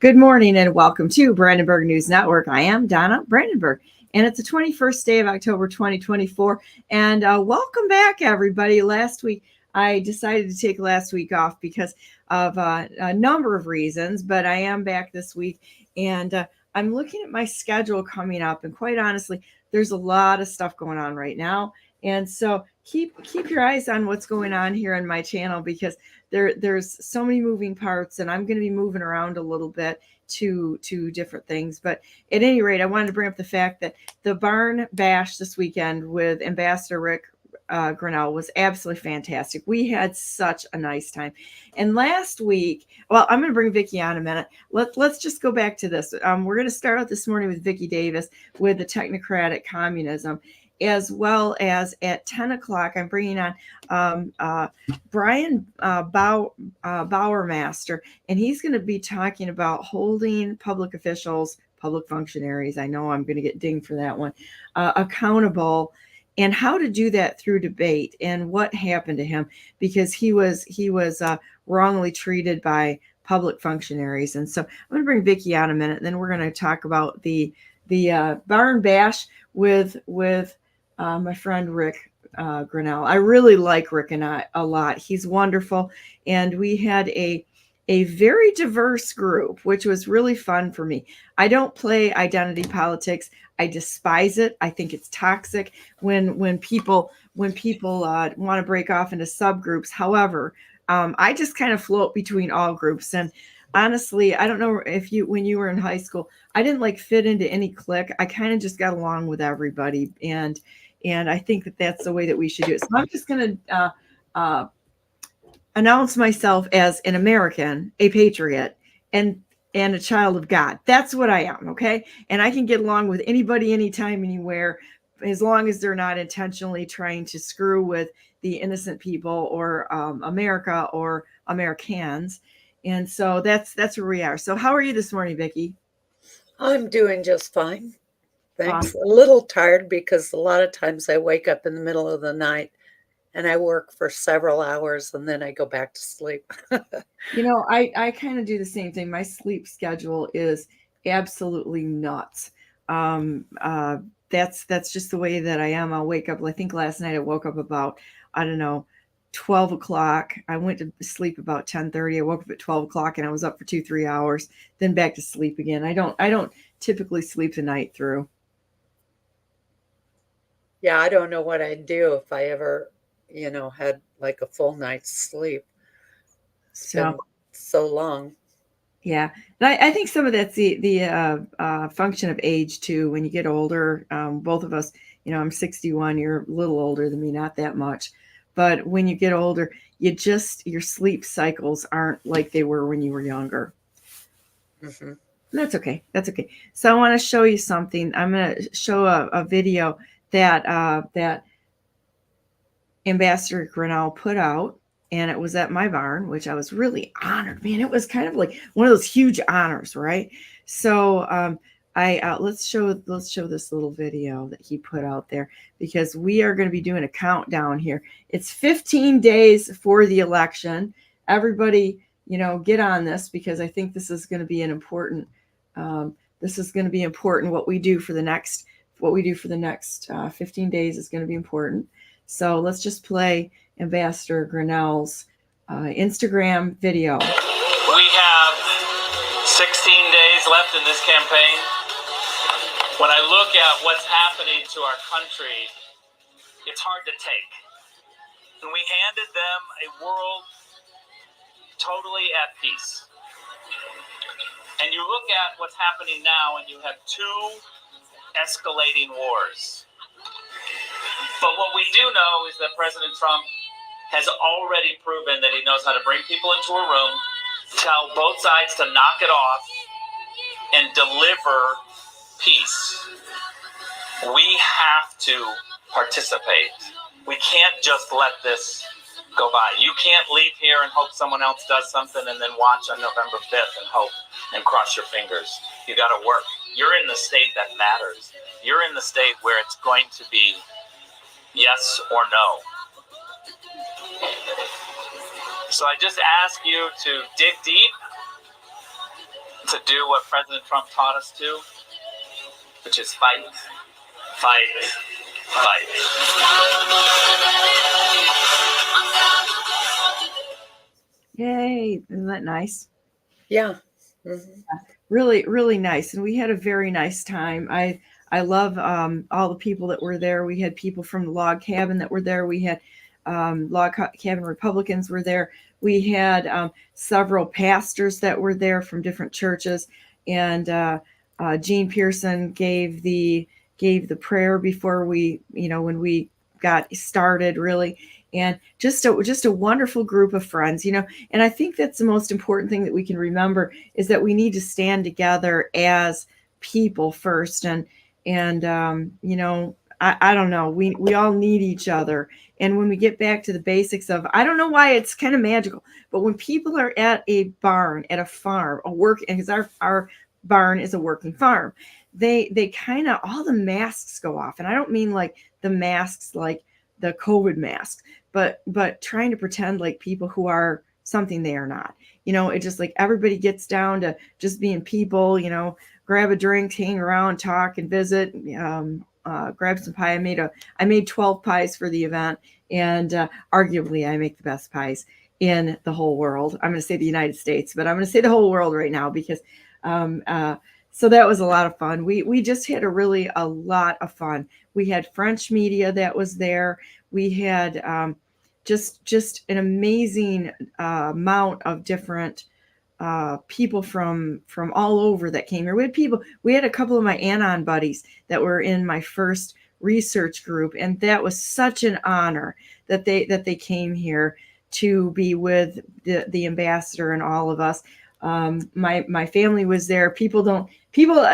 Good morning and welcome to Brandenburg News Network. I am Donna Brandenburg, and it's the 21st day of October 2024. And welcome back, everybody. Last week, I decided to take last week off because of a number of reasons, but I am back this week, and I'm looking at my schedule coming up. And quite honestly, there's a lot of stuff going on right now. And so keep your eyes on what's going on here on my channel, because there's so many moving parts, and I'm going to be moving around a little bit to different things. But at any rate, I wanted to bring up the fact that the barn bash this weekend with Ambassador Rick Grinnell was absolutely fantastic. We had such a nice time. And last week, well, I'm going to bring Vicky on in a minute. Let's just go back to this. We're going to start out this morning with Vicky Davis with the Technocratic Communism, as well as at 10 o'clock, I'm bringing on Bryan Bowermaster, and he's going to be talking about holding public officials, public functionaries, I know I'm going to get dinged for that one, accountable, and how to do that through debate, and what happened to him because he was wrongly treated by public functionaries. And so I'm going to bring Vicky on in a minute, and then we're going to talk about the barn bash with my friend Rick Grinnell. I really like Rick and I a lot. He's wonderful, and we had a very diverse group, which was really fun for me. I don't play identity politics. I despise it. I think it's toxic when people want to break off into subgroups. However, I just kind of float between all groups. And honestly, I don't know if when you were in high school, I didn't like fit into any clique. I kind of just got along with everybody, and I think that that's the way that we should do it. So I'm just going to announce myself as an American, a patriot, and a child of God. That's what I am, okay? And I can get along with anybody, anytime, anywhere, as long as they're not intentionally trying to screw with the innocent people or America or Americans. And so that's where we are. So how are you this morning, Vicky? I'm doing just fine. Thanks. Awesome. A little tired because a lot of times I wake up in the middle of the night and I work for several hours and then I go back to sleep. I kind of do the same thing. My sleep schedule is absolutely nuts. That's just the way that I am. I'll wake up. I think last night I woke up about, 12 o'clock. I went to sleep about 10:30. I woke up at 12 o'clock and I was up for 2-3 hours, then back to sleep again. I don't typically sleep the night through. Yeah, I don't know what I'd do if I ever, had like a full night's sleep. It's been so long. Yeah, and I think some of that's the function of age too. When you get older, both of us, I'm 61. You're a little older than me, not that much, but when you get older, your sleep cycles aren't like they were when you were younger. Mm-hmm. That's okay. That's okay. So I want to show you something. I'm going to show a video that Ambassador Grinnell put out, and it was at my barn, which I was really honored. Man, it was kind of like one of those huge honors, right? So let's show this little video that he put out there, because we are going to be doing a countdown here. It's 15 days for the election. Everybody, get on this, because I think this is going to be an important. This is going to be important. What we do for the next 15 days is going to be important. So let's just play Ambassador Grinnell's Instagram video. We have 16 days left in this campaign. When I look at what's happening to our country, it's hard to take. And we handed them a world totally at peace. And you look at what's happening now, and you have two escalating wars. But what we do know is that President Trump has already proven that he knows how to bring people into a room, tell both sides to knock it off, and deliver peace. We have to participate. We can't just let this go by. You can't leave here and hope someone else does something and then watch on November 5th and hope and cross your fingers. You got to work. You're in the state that matters. You're in the state where it's going to be yes or no. So I just ask you to dig deep to do what President Trump taught us to, which is fight, fight, fight. Yay. Isn't that nice? Yeah. Mm-hmm. Really, really nice. And we had a very nice time. I love all the people that were there. We had people from the log cabin that were there. We had log cabin Republicans were there. We had several pastors that were there from different churches. And Gene Pearson gave the prayer before we, when we got started, really. And just a wonderful group of friends, and I think that's the most important thing that we can remember is that we need to stand together as people first. And I don't know, we all need each other. And when we get back to the basics of, I don't know why it's kind of magical, but when people are at a barn, at a farm, because our barn is a working farm, they kind of, all the masks go off. And I don't mean like the masks, like the COVID mask, but trying to pretend like people who are something they are not. It just like everybody gets down to just being people, grab a drink, hang around, talk and visit, grab some pie. I made 12 pies for the event, and arguably I make the best pies in the whole world. I'm going to say the United States, but I'm going to say the whole world right now because so that was a lot of fun. We just had a lot of fun. We had French media that was there. We had just an amazing amount of different people from all over that came here. We had a couple of my Anon buddies that were in my first research group, and that was such an honor that they came here to be with the ambassador and all of us. My family was there. People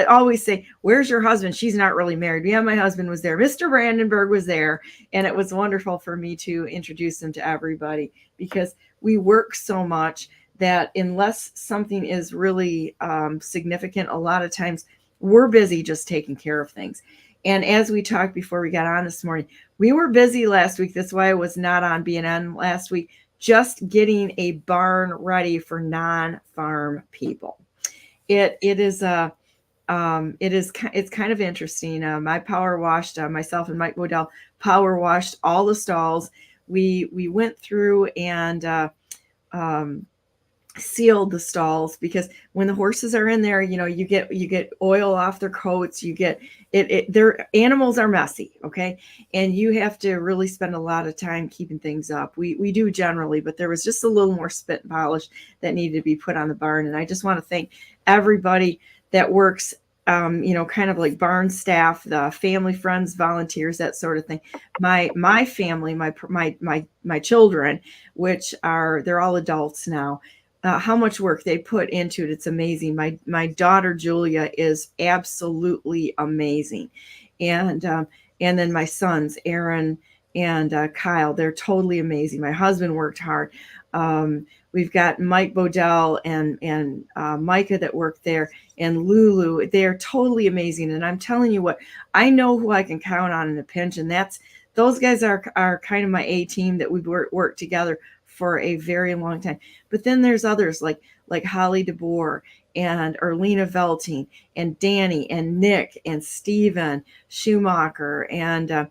always say, "Where's your husband?" She's not really married. Yeah, my husband was there. Mr. Brandenburg was there. And it was wonderful for me to introduce him to everybody, because we work so much that unless something is really significant, a lot of times we're busy just taking care of things. And as we talked before we got on this morning, we were busy last week. That's why I was not on BNN last week, just getting a barn ready for non-farm people. It's kind of interesting. I power washed, myself and Mike Bodell power washed all the stalls. We went through and sealed the stalls, because when the horses are in there, you get oil off their coats, you get their animals are messy. Okay. And you have to really spend a lot of time keeping things up. We do generally, but there was just a little more spit and polish that needed to be put on the barn. And I just want to thank everybody that works, kind of like barn staff, the family, friends, volunteers, that sort of thing. My family, my children, which they're all adults now, how much work they put into it. It's amazing. My daughter, Julia, is absolutely amazing. And then my sons, Aaron and Kyle, they're totally amazing. My husband worked hard. We've got Mike Bodell and Micah that work there, and Lulu. They're totally amazing. And I'm telling you what, I know who I can count on in a pinch. And those guys are kind of my A team that we've worked together for a very long time. But then there's others like Holly DeBoer and Erlina Velting and Danny and Nick and Steven Schumacher and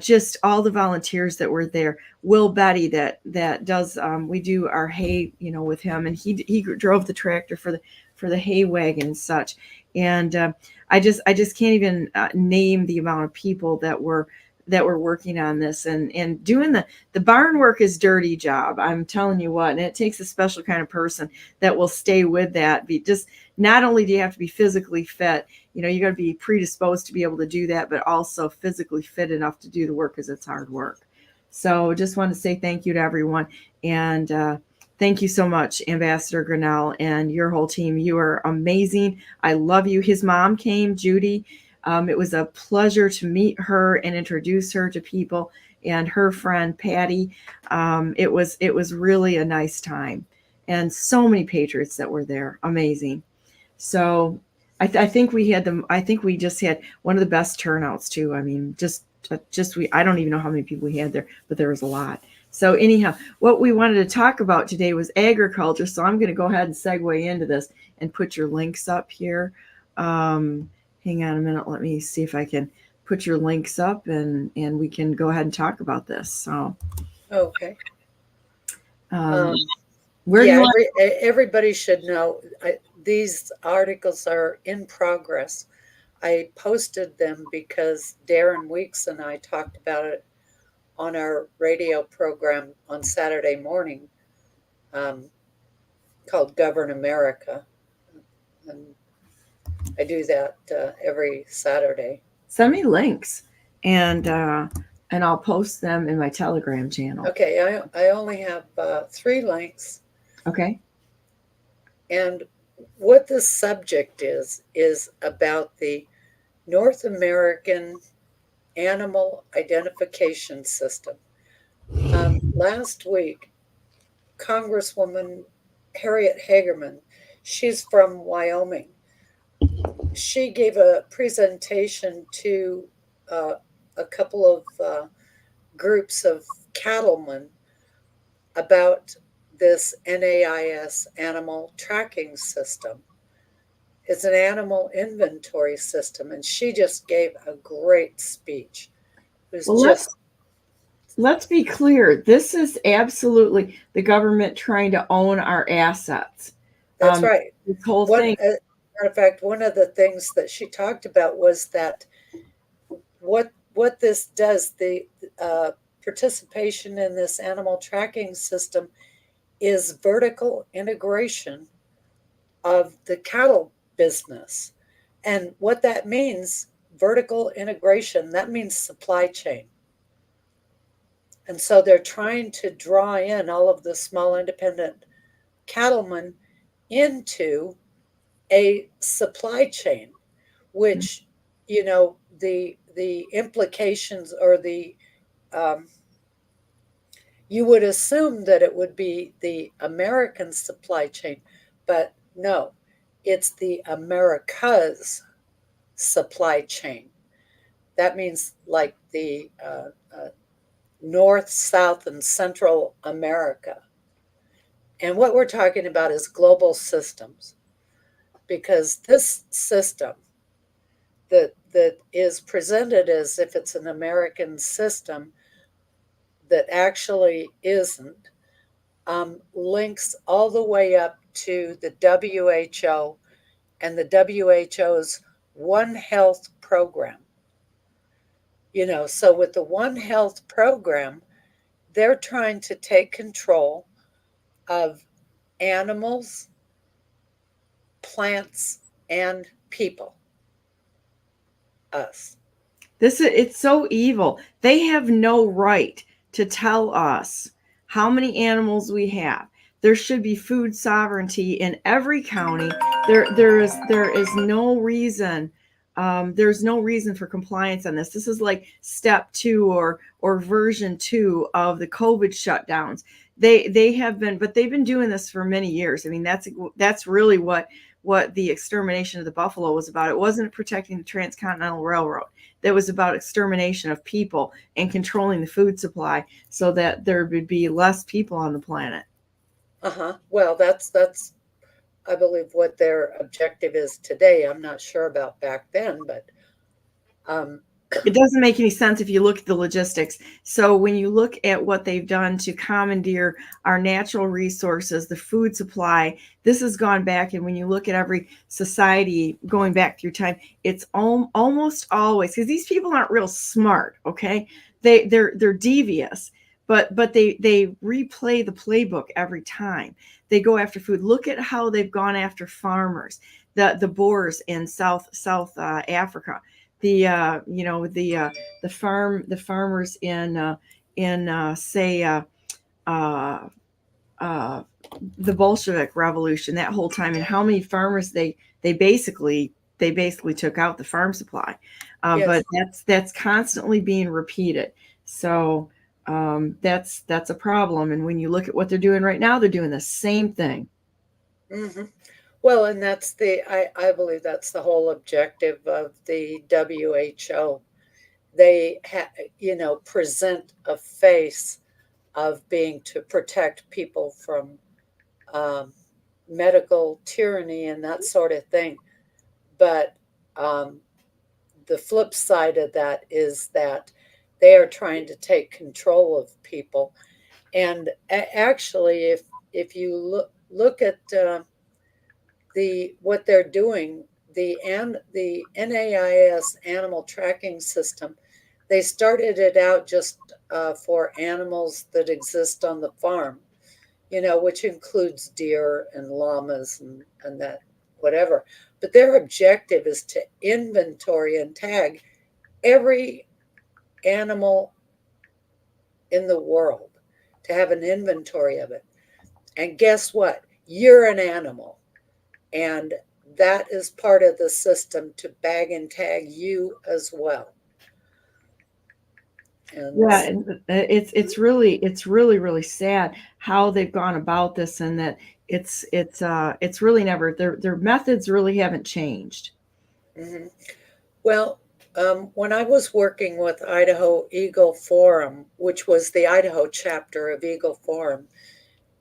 just all the volunteers that were there. Will Betty that does we do our hay, with him, and he drove the tractor for the hay wagon and such. And I just can't even name the amount of people that were working on this and doing the barn work is dirty job. I'm telling you what, and it takes a special kind of person that will stay with that. Just not only do you have to be physically fit, you got to be predisposed to be able to do that, but also physically fit enough to do the work, because it's hard work. So just want to say thank you to everyone. And thank you so much, Ambassador Grinnell and your whole team. You are amazing. I love you. His mom came, Judy. It was a pleasure to meet her and introduce her to people, and her friend Patty. It was really a nice time, and so many patriots that were there. Amazing. So I think we just had one of the best turnouts too. I mean, I don't even know how many people we had there, but there was a lot. So anyhow, what we wanted to talk about today was agriculture. So I'm going to go ahead and segue into this and put your links up here. Hang on a minute. Let me see if I can put your links up, and we can go ahead and talk about this. So, Okay. where yeah, do you everybody should know these articles are in progress. I posted them because Darren Weeks and I talked about it on our radio program on Saturday morning, called Govern America. And I do that every Saturday. send me links, and I'll post them in my Telegram channel. Okay, I only have 3 links. Okay. And what the subject is about the North American Animal Identification System. Last week, Congresswoman Harriet Hagerman, she's from Wyoming, she gave a presentation to a couple of groups of cattlemen about this NAIS animal tracking system. It's an animal inventory system, and she just gave a great speech. It was let's be clear. This is absolutely the government trying to own our assets. That's right. This whole thing. Matter of fact, one of the things that she talked about was that what this does, the participation in this animal tracking system, is vertical integration of the cattle business. And what that means, vertical integration, that means supply chain. And so they're trying to draw in all of the small independent cattlemen into a supply chain, which, you know, the implications, or the you would assume that it would be the American supply chain, but no, it's the America's supply chain. That means like the North, South, and Central America. And what we're talking about is global systems, because this system that is presented as if it's an American system that actually isn't, links all the way up to the WHO and the WHO's One Health program. You know, so with the One Health program, they're trying to take control of animals, plants, and people. Us. It's so evil. They have no right to tell us how many animals we have. There should be food sovereignty in every county. There is no reason. There's no reason for compliance on this. This is like step 2 or version 2 of the COVID shutdowns. They have been, but they've been doing this for many years. I mean, that's really what the extermination of the buffalo was about. It wasn't protecting the Transcontinental Railroad. That was about extermination of people and controlling the food supply so that there would be less people on the planet. Well, that's I believe what their objective is today. I'm not sure about back then, but it doesn't make any sense if you look at the logistics. So when you look at what they've done to commandeer our natural resources, the food supply, this has gone back. And when you look at every society going back through time, it's almost always, because these people aren't real smart, okay? They're devious, but they replay the playbook every time. They go after food. Look at how they've gone after farmers, the Boers in South Africa. The farmers in say the Bolshevik Revolution, that whole time, and how many farmers they basically took out the farm supply. Yes. But that's constantly being repeated. So that's a problem. And when you look at what they're doing right now, they're doing the same thing. Mm-hmm. Well, and that's I believe that's the whole objective of the WHO. They present a face of being to protect people from medical tyranny and that sort of thing. But the flip side of that is that they are trying to take control of people. And actually, if you look at what they're doing, the NAIS animal tracking system, they started it out just for animals that exist on the farm, which includes deer and llamas and that whatever. But their objective is to inventory and tag every animal in the world, to have an inventory of it. And guess what? You're an animal. And that is part of the system to bag and tag you as well. Yeah, and it's really sad how they've gone about this, and that it's really never, their methods really haven't changed. Mm-hmm. Well, when I was working with Idaho Eagle Forum, which was the Idaho chapter of Eagle Forum,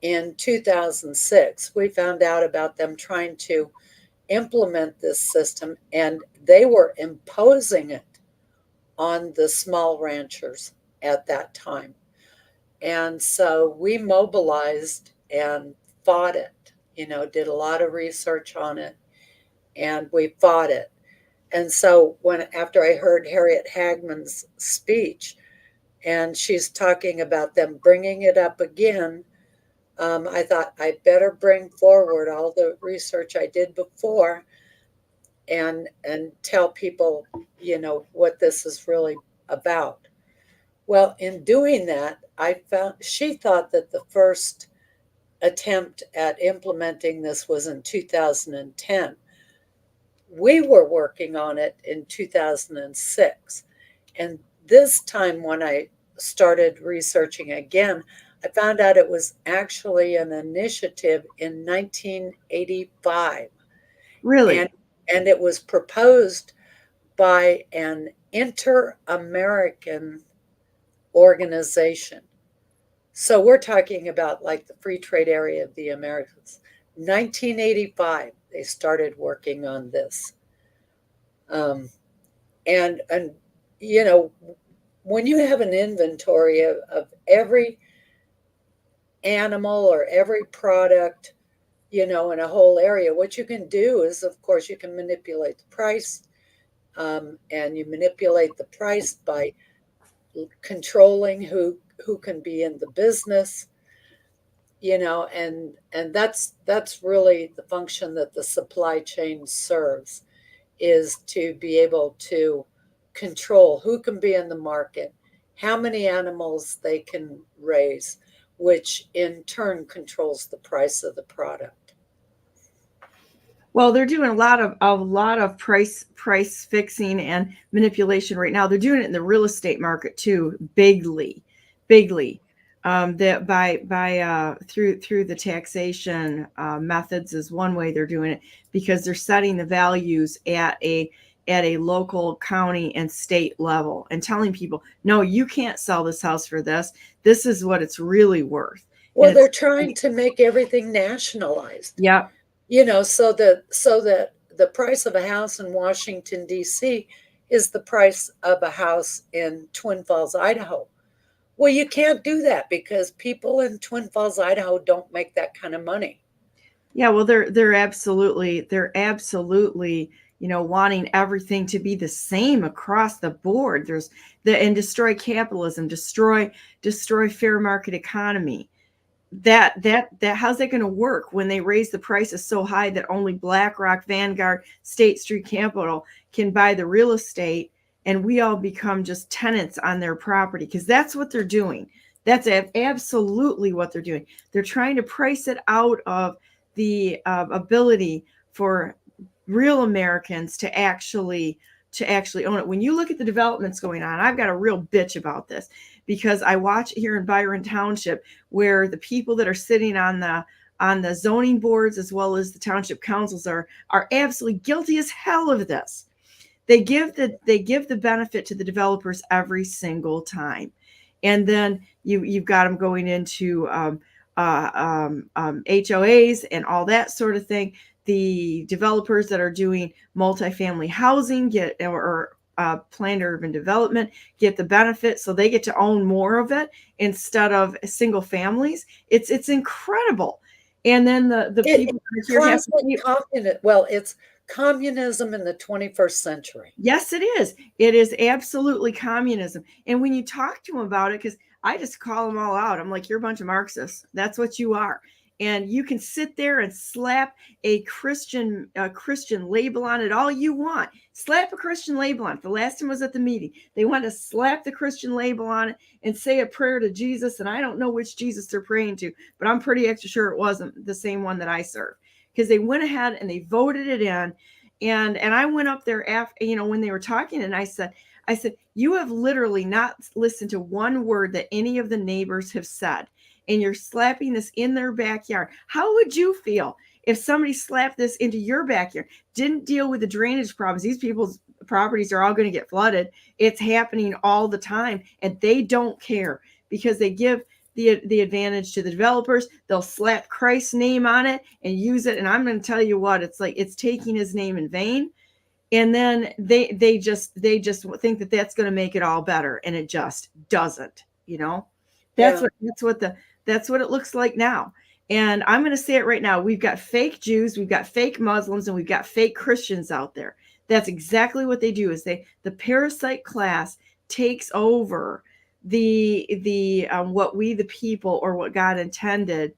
in 2006, we found out about them trying to implement this system, and they were imposing it on the small ranchers at that time. And so we mobilized and fought it, did a lot of research on it, and we fought it. And so after I heard Harriet Hagman's speech, and she's talking about them bringing it up again, I thought I better bring forward all the research I did before and tell people, what this is really about. Well, in doing that, she thought that the first attempt at implementing this was in 2010. We were working on it in 2006. And this time when I started researching again, I found out it was actually an initiative in 1985. Really? And it was proposed by an inter-American organization. So we're talking about like the free trade area of the Americas. 1985, they started working on this. And when you have an inventory of every animal or every product, in a whole area, what you can do is, of course, you can manipulate the price, and you manipulate the price by controlling who can be in the business, and that's really the function that the supply chain serves, is to be able to control who can be in the market, how many animals they can raise, which in turn controls the price of the product. Well, they're doing a lot of price fixing and manipulation right now. They're doing it in the real estate market too, bigly. That by through the taxation methods is one way they're doing it, because they're setting the values at a local, county, and state level and telling people, no, you can't sell this house for this. This is what it's really worth. Well, they're trying to make everything nationalized. Yeah. So that the price of a house in Washington, D.C. is the price of a house in Twin Falls, Idaho. Well, you can't do that because people in Twin Falls, Idaho don't make that kind of money. Yeah, well, they're absolutely wanting everything to be the same across the board. And destroy capitalism, destroy fair market economy. That how's that going to work when they raise the prices so high that only BlackRock, Vanguard, State Street Capital can buy the real estate, and we all become just tenants on their property? Because that's what they're doing. That's absolutely what they're doing. They're trying to price it out of the ability for real Americans to actually own it. When you look at the developments going on, I've got a real bitch about this, because I watch here in Byron Township where the people that are sitting on the zoning boards as well as the township councils are absolutely guilty as hell of this. They give the benefit to the developers every single time. And then you've got them going into HOAs and all that sort of thing. The developers that are doing multifamily housing or planned urban development get the benefit, so they get to own more of it instead of single families. It's incredible. And then the people here have to well, it's communism in the 21st century. Yes, it is. It is absolutely communism. And when you talk to them about it, because I just call them all out, I'm like, you're a bunch of Marxists. That's what you are. And you can sit there and slap a Christian label on it all you want. Slap a Christian label on it. The last time I was at the meeting, they wanted to slap the Christian label on it and say a prayer to Jesus. And I don't know which Jesus they're praying to, but I'm pretty extra sure it wasn't the same one that I serve, because they went ahead and they voted it in. And I went up there after, when they were talking, and I said, you have literally not listened to one word that any of the neighbors have said, and you're slapping this in their backyard. How would you feel if somebody slapped this into your backyard, didn't deal with the drainage problems? These people's properties are all going to get flooded. It's happening all the time, and they don't care because they give the advantage to the developers. They'll slap Christ's name on it and use it. And I'm going to tell you what, it's like, it's taking his name in vain. And then they just think that that's going to make it all better. And it just doesn't, that's what it looks like now. And I'm going to say it right now. We've got fake Jews, we've got fake Muslims, and we've got fake Christians out there. That's exactly what they do. Is the parasite class takes over the what we the people, or what God intended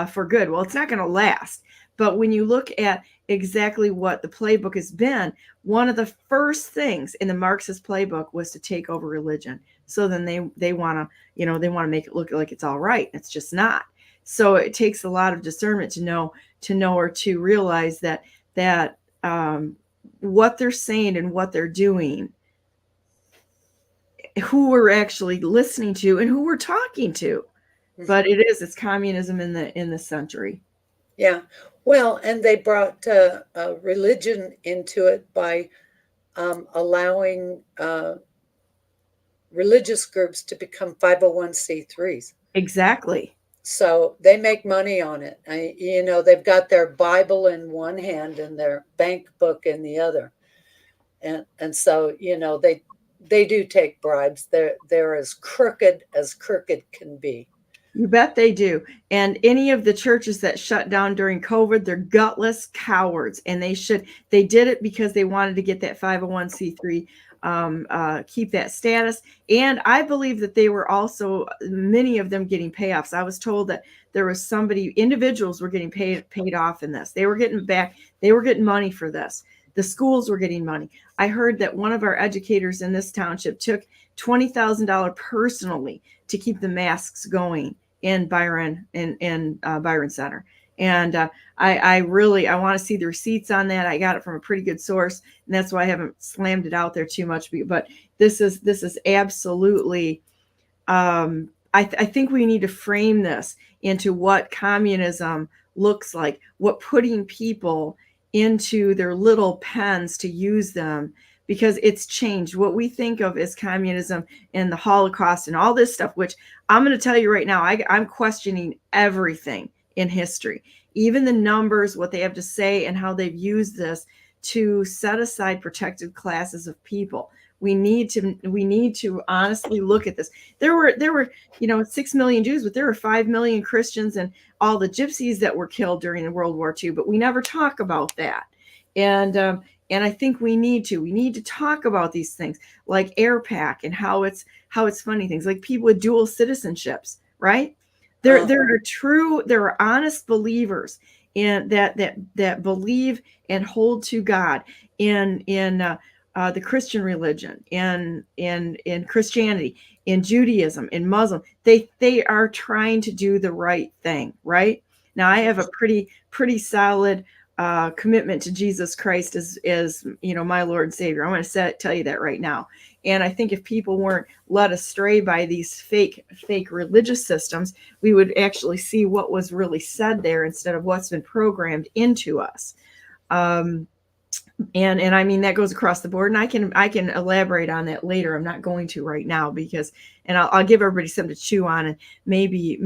for good. Well, it's not going to last. But when you look at exactly what the playbook has been, one of the first things in the Marxist playbook was to take over religion. So then they want to make it look like it's all right. It's just not. So it takes a lot of discernment to know or to realize that what they're saying and what they're doing, who we're actually listening to and who we're talking to. But it's communism in the century. Yeah. Well, and they brought religion into it by allowing religious groups to become 501c3s. Exactly. So they make money on it. They've got their Bible in one hand and their bank book in the other. And so, they do take bribes. They're as crooked can be. You bet they do. And any of the churches that shut down during COVID, they're gutless cowards. And they did it because they wanted to get that 501c3, keep that status. And I believe that they were also, many of them, getting payoffs. I was told that there was individuals were getting paid off in this. They were getting money for this. The schools were getting money. I heard that one of our educators in this township took $20,000 personally to keep the masks going in Byron Byron Center. And I want to see the receipts on that. I got it from a pretty good source, and that's why I haven't slammed it out there too much. But this is absolutely. I think we need to frame this into what communism looks like. What putting people into their little pens to use them, because it's changed. What we think of as communism and the Holocaust and all this stuff, which I'm going to tell you right now, I'm questioning everything in history, even the numbers, what they have to say, and how they've used this to set aside protected classes of people. We need to honestly look at this. There were 6 million Jews, but there were 5 million Christians and all the gypsies that were killed during World War II. But we never talk about that. And I think we need to talk about these things like AirPack and how it's funny things like people with dual citizenships, right? There are honest believers in that believe and hold to God in the Christian religion, in Christianity, in Judaism, in Muslim. They are trying to do the right thing, right? Now I have a pretty solid commitment to Jesus Christ as my Lord and Savior. I want to tell you that right now. And I think if people weren't led astray by these fake religious systems, we would actually see what was really said there instead of what's been programmed into us. And I mean, that goes across the board, and I can elaborate on that later. I'm not going to right now because, and I'll give everybody something to chew on, and maybe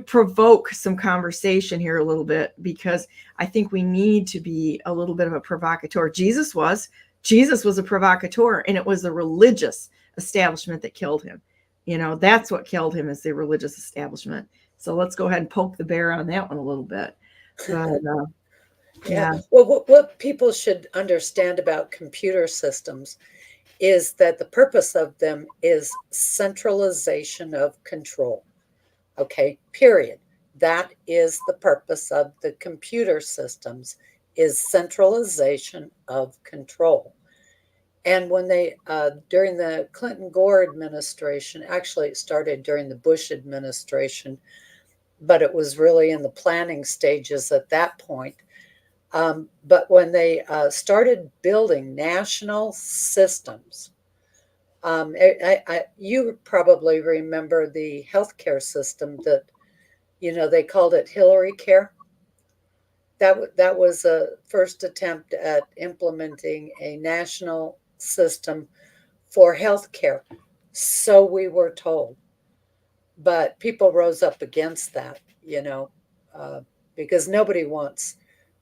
provoke some conversation here a little bit, because I think we need to be a little bit of a provocateur. Jesus was a provocateur, and it was the religious establishment that killed him. That's what killed him, is the religious establishment. So let's go ahead and poke the bear on that one a little bit. But Yeah. Well, what people should understand about computer systems is that the purpose of them is centralization of control. Okay, period. That is the purpose of the computer systems, is centralization of control. And when they, during the Clinton-Gore administration, actually it started during the Bush administration, but it was really in the planning stages at that point. But when they started building national systems, you probably remember the healthcare system that, they called it Hillary Care. That was a first attempt at implementing a national system for healthcare. So we were told. But people rose up against that, because nobody wants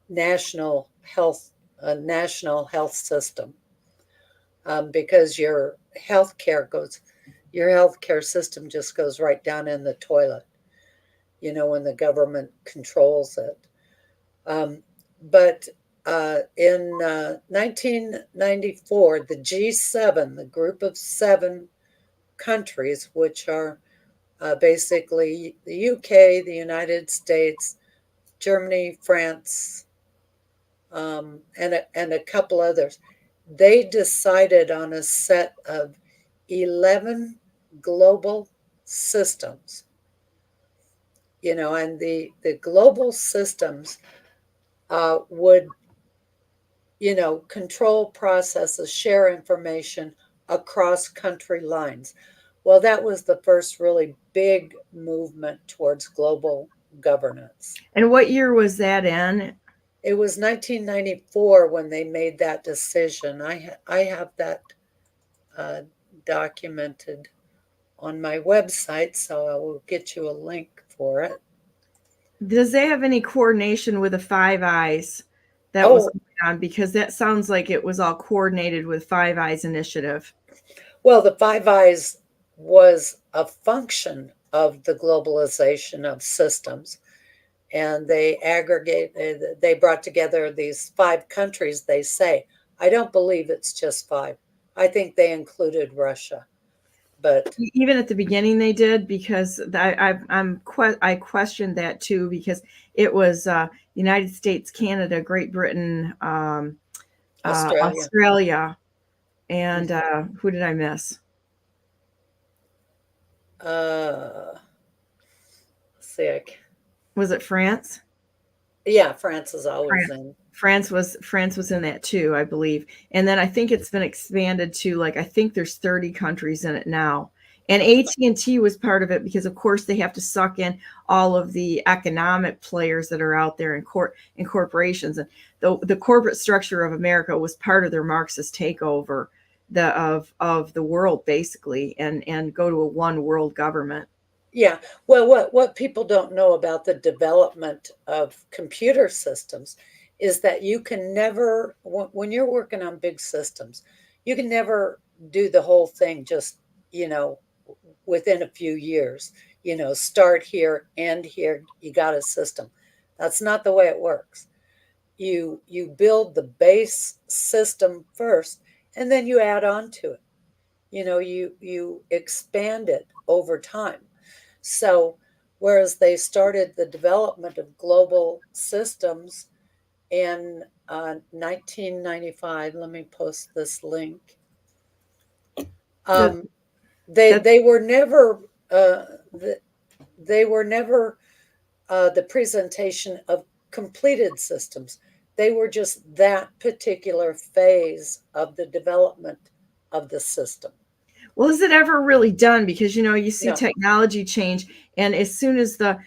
national health a national health system, because your healthcare system just goes right down in the toilet, when the government controls it. But in 1994, the G7, the group of 7 countries, which are basically the UK, the United States, Germany, France, and a couple others, they decided on a set of 11 global systems, and the global systems would, control processes, share information across country lines. Well, that was the first really big movement towards global governance. And what year was that in? It was 1994 when they made that decision. I have that documented on my website, so I will get you a link for it. Does that have any coordination with the Five Eyes that was going on? Because that sounds like it was all coordinated with Five Eyes Initiative. Well, the Five Eyes was a function of the globalization of systems. And they brought together these 5 countries, they say. I don't believe it's just 5. I think they included Russia. But even at the beginning they did, because I questioned that too, because it was United States, Canada, Great Britain, Australia, and who did I miss? Let's see. Was it France? Yeah, France is always in. France was in that too, I believe. And then I think it's been expanded to, like, I think there's 30 countries in it now. And AT&T was part of it, because of course they have to suck in all of the economic players that are out there in corporations. And the corporate structure of America was part of their Marxist takeover of the world, basically, and go to a one world government. Yeah. Well, what people don't know about the development of computer systems is that you can never, when you're working on big systems, you can never do the whole thing just, within a few years, start here, end here, you got a system. That's not the way it works. You build the base system first, and then you add on to it. You expand it over time. So, whereas they started the development of global systems in 1995, let me post this link. They were never the presentation of completed systems. They were just that particular phase of the development of the system. Well, is it ever really done? Because you see technology change, and as soon as the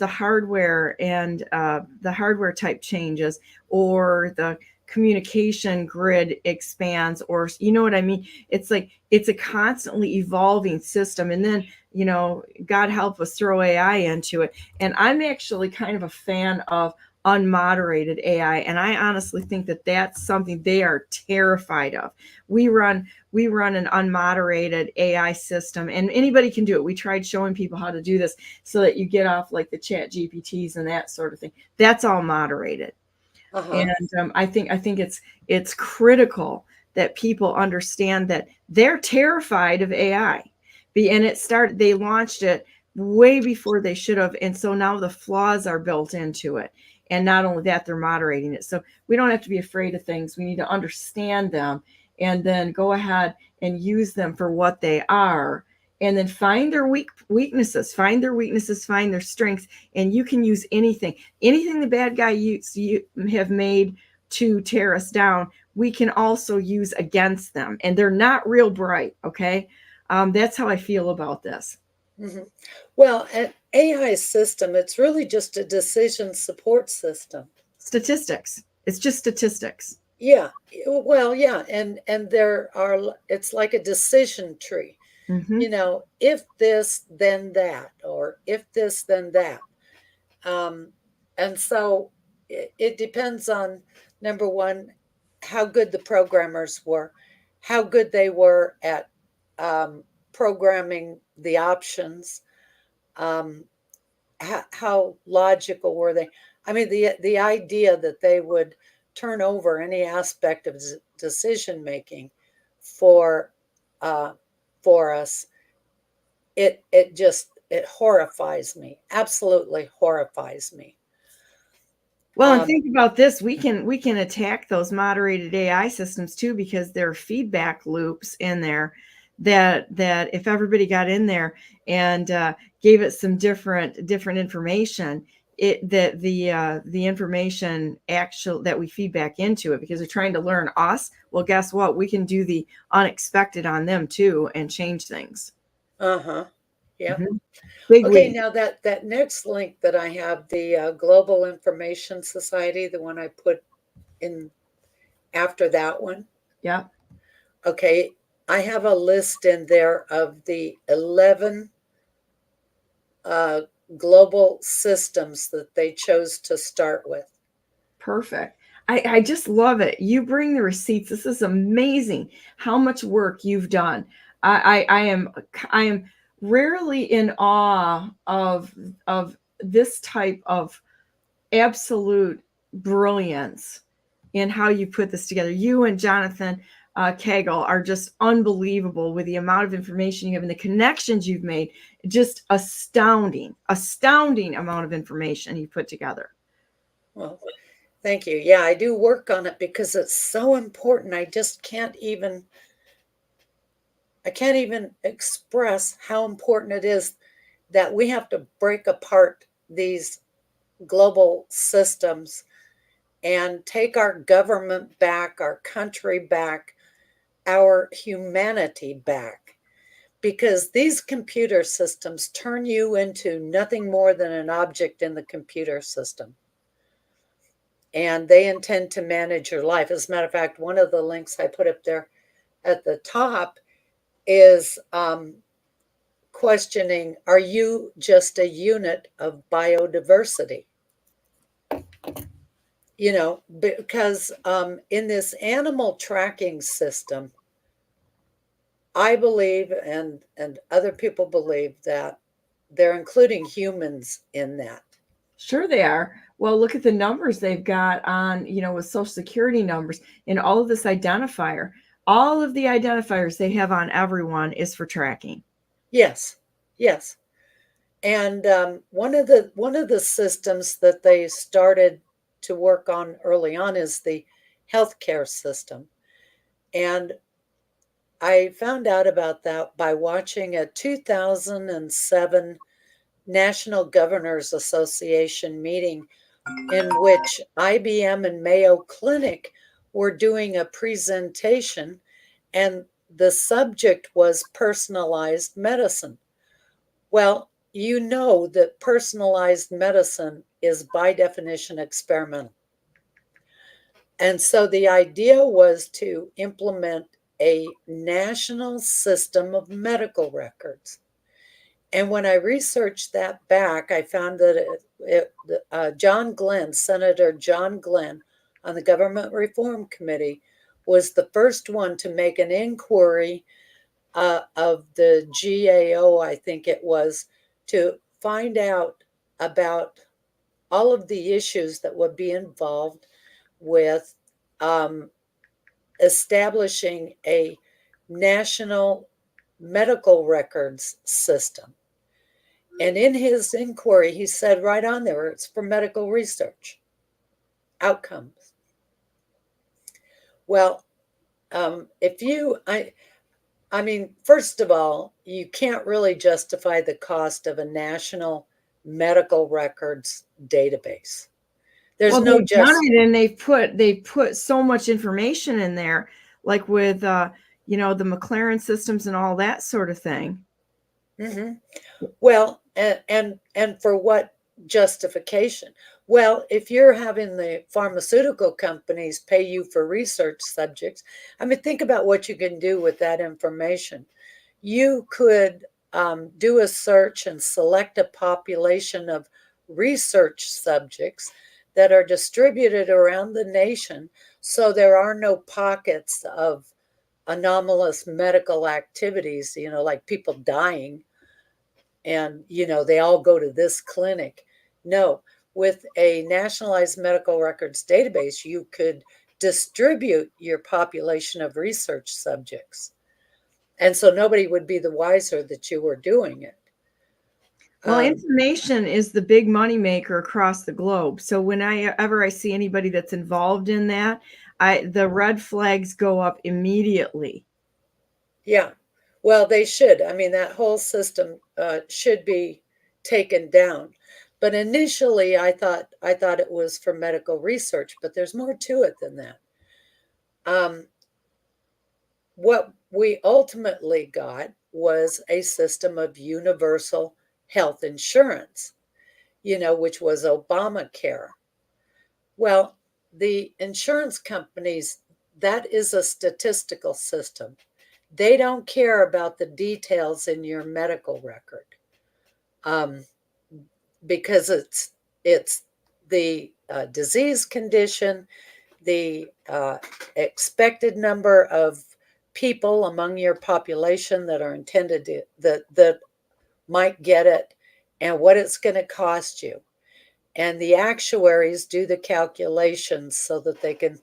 hardware and the hardware type changes, or the communication grid expands, or you know what I mean? It's like it's a constantly evolving system. And then, you know, God help us throw AI into it. And I'm actually kind of a fan of unmoderated AI. And I honestly think that that's something they are terrified of. We run an unmoderated AI system, and anybody can do it. We tried showing people how to do this so that you get off like the chat GPTs and that sort of thing. That's all moderated. Uh-huh. And I think it's critical that people understand that they're terrified of AI. And they launched it way before they should have. And so now the flaws are built into it. And not only that, they're moderating it. So we don't have to be afraid of things. We need to understand them and then go ahead and use them for what they are. And then find their weaknesses, find their strengths, and you can use anything the bad guy you have made to tear us down. We can also use against them, and they're not real bright. Okay, that's how I feel about this. Mm-hmm. Well, an AI system, it's really just a decision support system. Statistics. It's just statistics. Yeah. Well, yeah, and it's like a decision tree. Mm-hmm. You know, if this, then that, or if this, then that. And so it depends on, number one, how good the programmers were, how good they were at programming the options, how logical were they. I mean, the idea that they would turn over any aspect of decision making for for us, it horrifies me, absolutely horrifies me. Well, and think about this. We can attack those moderated AI systems too, because there are feedback loops in there that if everybody got in there and gave it some different information, the information actual that we feed back into it, because they're trying to learn us. Well, guess what? We can do the unexpected on them too and change things. Uh-huh. Yeah. Mm-hmm. Big Okay, week. now that next link that I have, the Global Information Society, the one I put in after that one. Yeah. Okay, I have a list in there of the 11 global systems that they chose to start with. Perfect. I just love it. You bring the receipts. This is amazing how much work you've done. I am rarely in awe of this type of absolute brilliance in how you put this together. You and Jonathan Cagle are just unbelievable with the amount of information you have and the connections you've made. Just astounding amount of information you put together. Well, thank you. Yeah, I do work on it because it's so important. I can't even express how important it is that we have to break apart these global systems and take our government back, our country back, our humanity back. Because these computer systems turn you into nothing more than an object in the computer system. And they intend to manage your life. As a matter of fact, one of the links I put up there at the top is questioning, are you just a unit of biodiversity? You know, because in this animal tracking system, I believe, and other people believe, that they're including humans in that. Sure they are. Well, look at the numbers they've got on, with Social Security numbers and all of this identifier. All of the identifiers they have on everyone is for tracking. Yes, yes. And one of the systems that they started to work on early on is the healthcare system. And I found out about that by watching a 2007 National Governors Association meeting in which IBM and Mayo Clinic were doing a presentation, and the subject was personalized medicine. Well, you know that personalized medicine is by definition experimental. And so the idea was to implement a national system of medical records. And when I researched that back, I found that John Glenn, Senator John Glenn, on the Government Reform Committee, was the first one to make an inquiry of the GAO, I think it was, to find out about all of the issues that would be involved with establishing a national medical records system. And in his inquiry, he said right on there, it's for medical research outcomes. Well, I mean, first of all, you can't really justify the cost of a national medical records database. There's Well, no they've done just. it, and they've put so much information in there, like with the McLaren systems and all that sort of thing. Mm-hmm. Well, and for what justification? Well, if you're having the pharmaceutical companies pay you for research subjects, I mean, think about what you can do with that information. You could do a search and select a population of research subjects that are distributed around the nation, so there are no pockets of anomalous medical activities, like people dying and they all go to this clinic. No, with a nationalized medical records database, you could distribute your population of research subjects, and so nobody would be the wiser that you were doing it. Well, information is the big moneymaker across the globe. So whenever I see anybody that's involved in that, the red flags go up immediately. Yeah, well, they should. I mean, that whole system should be taken down. But initially, I thought it was for medical research, but there's more to it than that. What we ultimately got was a system of universal health insurance, which was Obamacare. Well, the insurance companies, that is a statistical system. They don't care about the details in your medical record, because it's the disease condition, the expected number of people among your population that are intended to, that might get it, and what it's going to cost you. And the actuaries do the calculations so that they can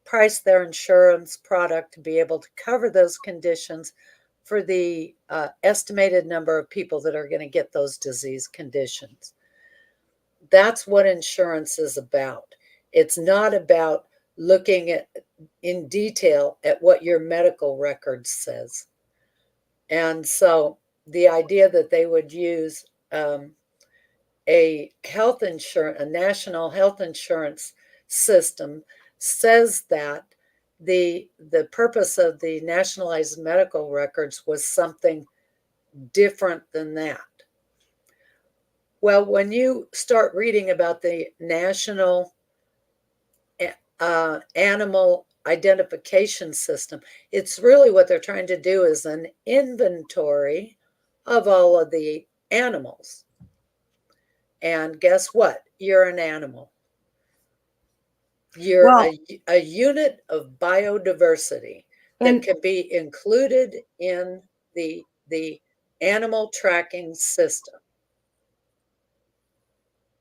price their insurance product to be able to cover those conditions for the estimated number of people that are going to get those disease conditions. That's what insurance is about. It's not about looking at in detail at what your medical record says. And so the idea that they would use a national health insurance system says that the purpose of the nationalized medical records was something different than that. Well, when you start reading about the national animal identification system, it's really what they're trying to do is an inventory of all of the animals. And guess what? You're an animal. You're a unit of biodiversity that can be included in the animal tracking system.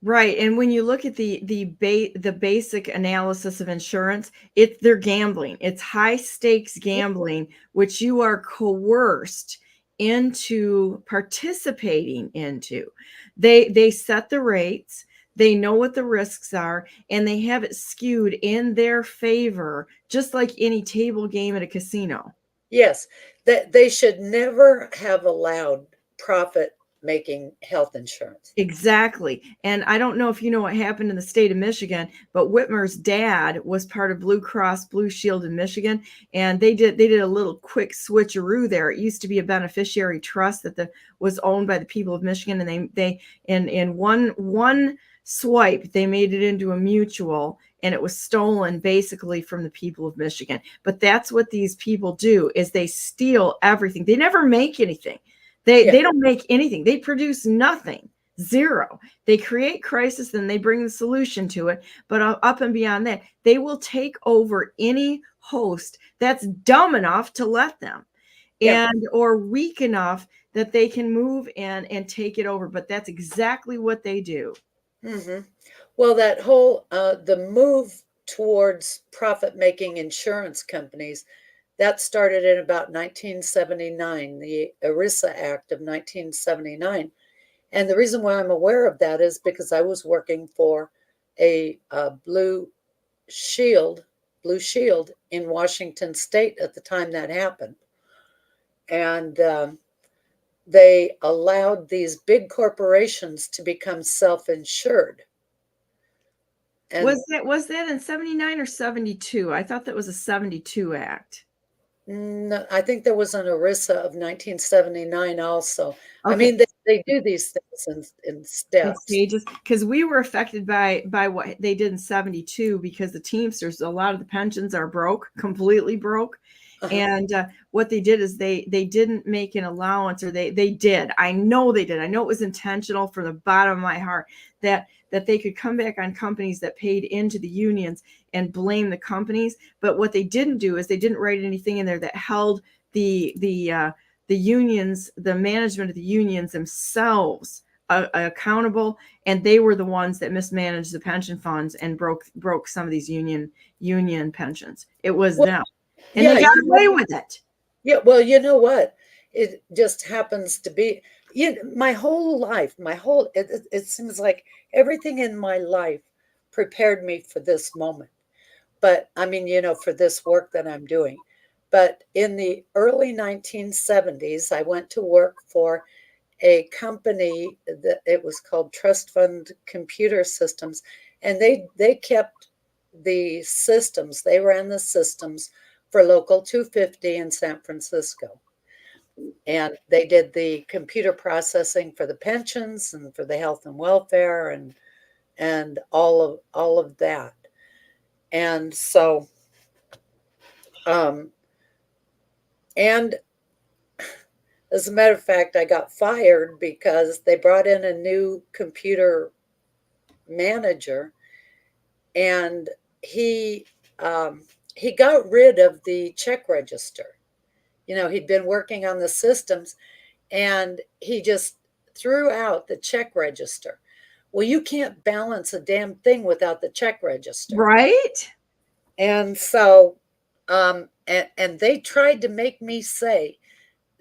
Right. And when you look at the basic analysis of insurance, they're gambling. It's high stakes gambling, which you are coerced into participating into. They set the rates, they know what the risks are, and they have it skewed in their favor, just like any table game at a casino. Yes, that they should never have allowed profit making health insurance. Exactly. And I don't know if you know what happened in the state of Michigan, but Whitmer's dad was part of Blue Cross Blue Shield in Michigan, and they did a little quick switcheroo there. It used to be a beneficiary trust that was owned by the people of Michigan, and they in one swipe they made it into a mutual, and it was stolen basically from the people of Michigan. But that's what these people do, is they steal everything. They never make anything. They don't make anything. They produce nothing. Zero. They create crisis, then they bring the solution to it. But up and beyond that, they will take over any host that's dumb enough to let them, and or weak enough that they can move in and take it over. But that's exactly what they do. Mm-hmm. Well, that whole the move towards profit-making insurance companies, that started in about 1979, the ERISA Act of 1979. And the reason why I'm aware of that is because I was working for a Blue Shield in Washington State at the time that happened. And they allowed these big corporations to become self-insured. And was that in 79 or 72? I thought that was a 72 act. no, I think there was an ERISA of 1979 also. Okay. I mean, they do these things in steps. Stages, because we were affected by what they did in 72, because the Teamsters, a lot of the pensions are broke, completely broke. And what they did is they didn't make an allowance, or they did. I know they did. I know it was intentional from the bottom of my heart that they could come back on companies that paid into the unions and blame the companies. But what they didn't do is they didn't write anything in there that held the unions, the management of the unions themselves accountable, and they were the ones that mismanaged the pension funds and broke some of these union pensions. It was them. And they got away with it. Yeah, well, you know what? It just happens to be, my whole life, it seems like everything in my life prepared me for this moment. But I mean, for this work that I'm doing. But in the early 1970s, I went to work for a company that it was called Trust Fund Computer Systems. And they kept the systems, they ran the systems for Local 250 in San Francisco. And they did the computer processing for the pensions and for the health and welfare and all of that. And so and as a matter of fact, I got fired because they brought in a new computer manager, and he got rid of the check register. He'd been working on the systems, and he just threw out the check register. Well, you can't balance a damn thing without the check register. Right. And so, and they tried to make me say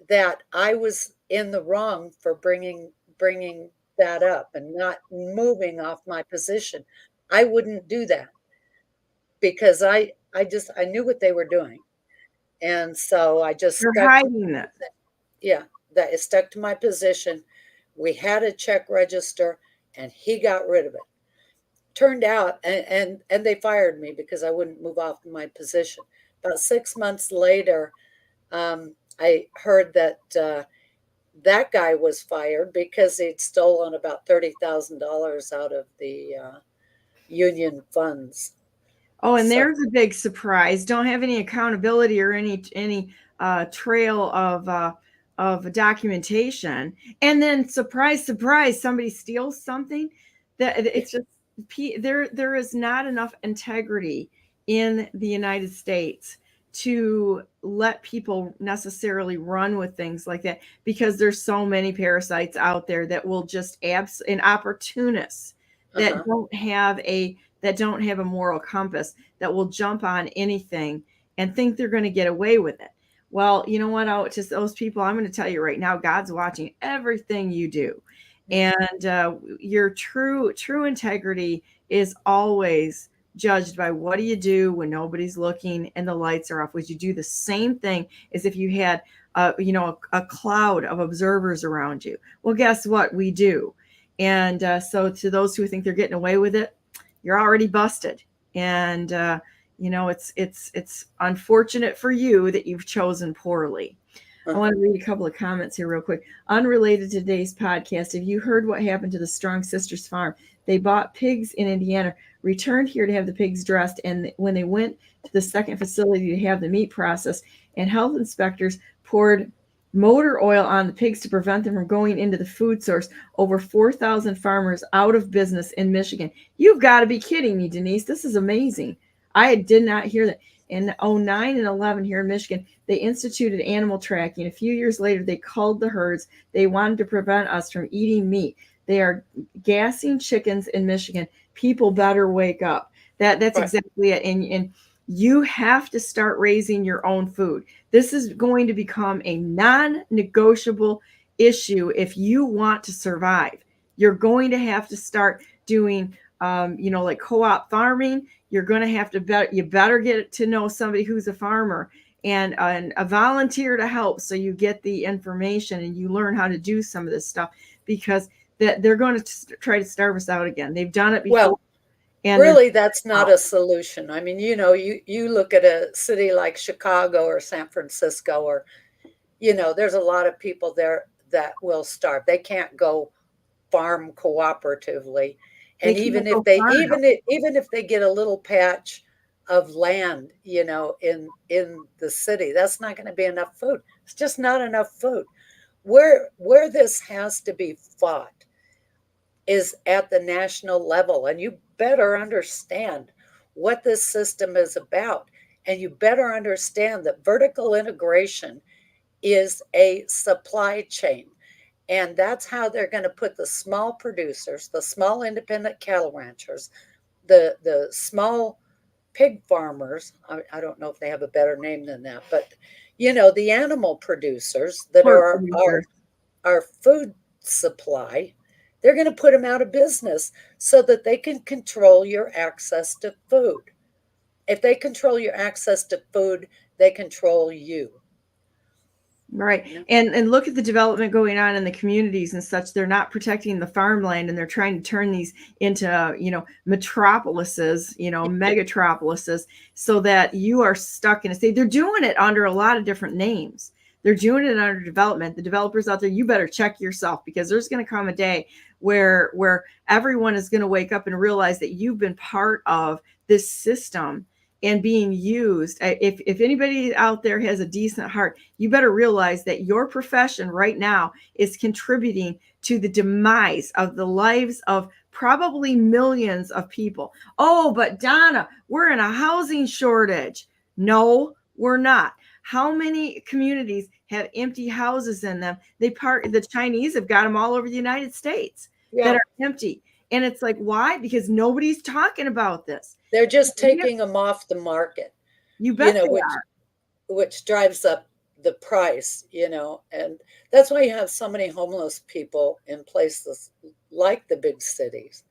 that I was in the wrong for bringing that up and not moving off my position. I wouldn't do that because I knew what they were doing. And so I just You're hiding it. Yeah, that is stuck to my position. We had a check register, and he got rid of it. Turned out, and they fired me because I wouldn't move off my position. About 6 months later, I heard that that guy was fired because he'd stolen about $30,000 out of the union funds. Oh, and there's a big surprise. Don't have any accountability or any trail of documentation, and then surprise, somebody steals something. That it's just there is not enough integrity in the United States to let people necessarily run with things like that, because there's so many parasites out there that will just and opportunists that don't have a moral compass, that will jump on anything and think they're going to get away with it. Well, you know what? To those people, I'm going to tell you right now, God's watching everything you do. And your true integrity is always judged by what do you do when nobody's looking and the lights are off. Would you do the same thing as if you had a cloud of observers around you? Well, guess what? We do. And so to those who think they're getting away with it, you're already busted. And it's unfortunate for you that you've chosen poorly. I want to read a couple of comments here real quick. Unrelated to today's podcast, have you heard what happened to the Strong Sisters farm? They bought pigs in Indiana, returned here to have the pigs dressed. And when they went to the second facility to have the meat processed, and health inspectors poured motor oil on the pigs to prevent them from going into the food source, over 4,000 farmers out of business in Michigan. You've got to be kidding me, Denise. This is amazing. I did not hear that. In 09 and 11 here in Michigan, they instituted animal tracking. A few years later, they culled the herds. They wanted to prevent us from eating meat. They are gassing chickens in Michigan. People better wake up. That's Right. exactly it. And you have to start raising your own food. This is going to become a non-negotiable issue if you want to survive. You're going to have to start doing, like co-op farming. You're going to have to you better get to know somebody who's a farmer and a volunteer to help, so you get the information and you learn how to do some of this stuff, because that they're going to try to starve us out again. They've done it before. Well, and really, that's not a solution. I mean, you look at a city like Chicago or San Francisco, or, there's a lot of people there that will starve. They can't go farm cooperatively. And even if they get a little patch of land, in the city, that's not going to be enough food. It's just not enough food. Where this has to be fought is at the national level, and you better understand what this system is about, and you better understand that vertical integration is a supply chain. And that's how they're going to put the small producers, the small independent cattle ranchers, the small pig farmers. I don't know if they have a better name than that, but the animal producers that are our food supply, they're going to put them out of business so that they can control your access to food. If they control your access to food, they control you. Right. And look at the development going on in the communities and such. They're not protecting the farmland, and they're trying to turn these into, metropolises, megatropolises, so that you are stuck in a state. They're doing it under a lot of different names. They're doing it under development. The developers out there, you better check yourself, because there's going to come a day where everyone is going to wake up and realize that you've been part of this system and being used. If anybody out there has a decent heart, you better realize that your profession right now is contributing to the demise of the lives of probably millions of people. Oh, but Donna, we're in a housing shortage. No, we're not. How many communities have empty houses in them? The Chinese have got them all over the United States that are empty. And it's like, why? Because nobody's talking about this. They're just taking them off the market. You bet they are. Which drives up the price, and that's why you have so many homeless people in places like the big cities.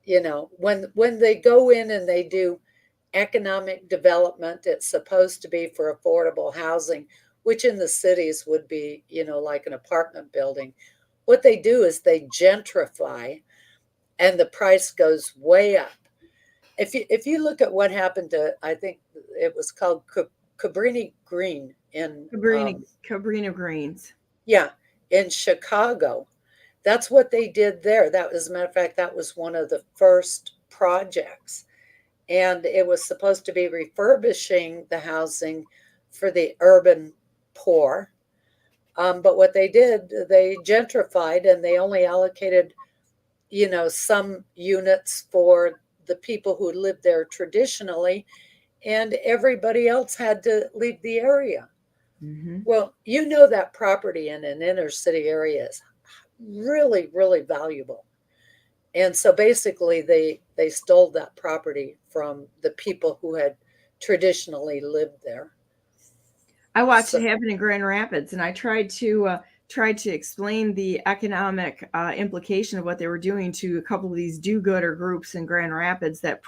When they go in and they do economic development, it's supposed to be for affordable housing, which in the cities would be, like an apartment building. What they do is they gentrify, and the price goes way up. If you look at what happened to, I think it was called Cabrini Green in Cabrini Greens. Yeah, in Chicago. That's what they did there. That was, as a matter of fact, that was one of the first projects. And it was supposed to be refurbishing the housing for the urban poor. But what they did, they gentrified, and they only allocated, some units for the people who lived there traditionally, and everybody else had to leave the area. Mm-hmm. Well, that property in an inner city area is really, really valuable. And so basically they stole that property from the people who had traditionally lived there. I watched it happen in Grand Rapids, and I tried to explain the economic implication of what they were doing to a couple of these do-gooder groups in Grand Rapids that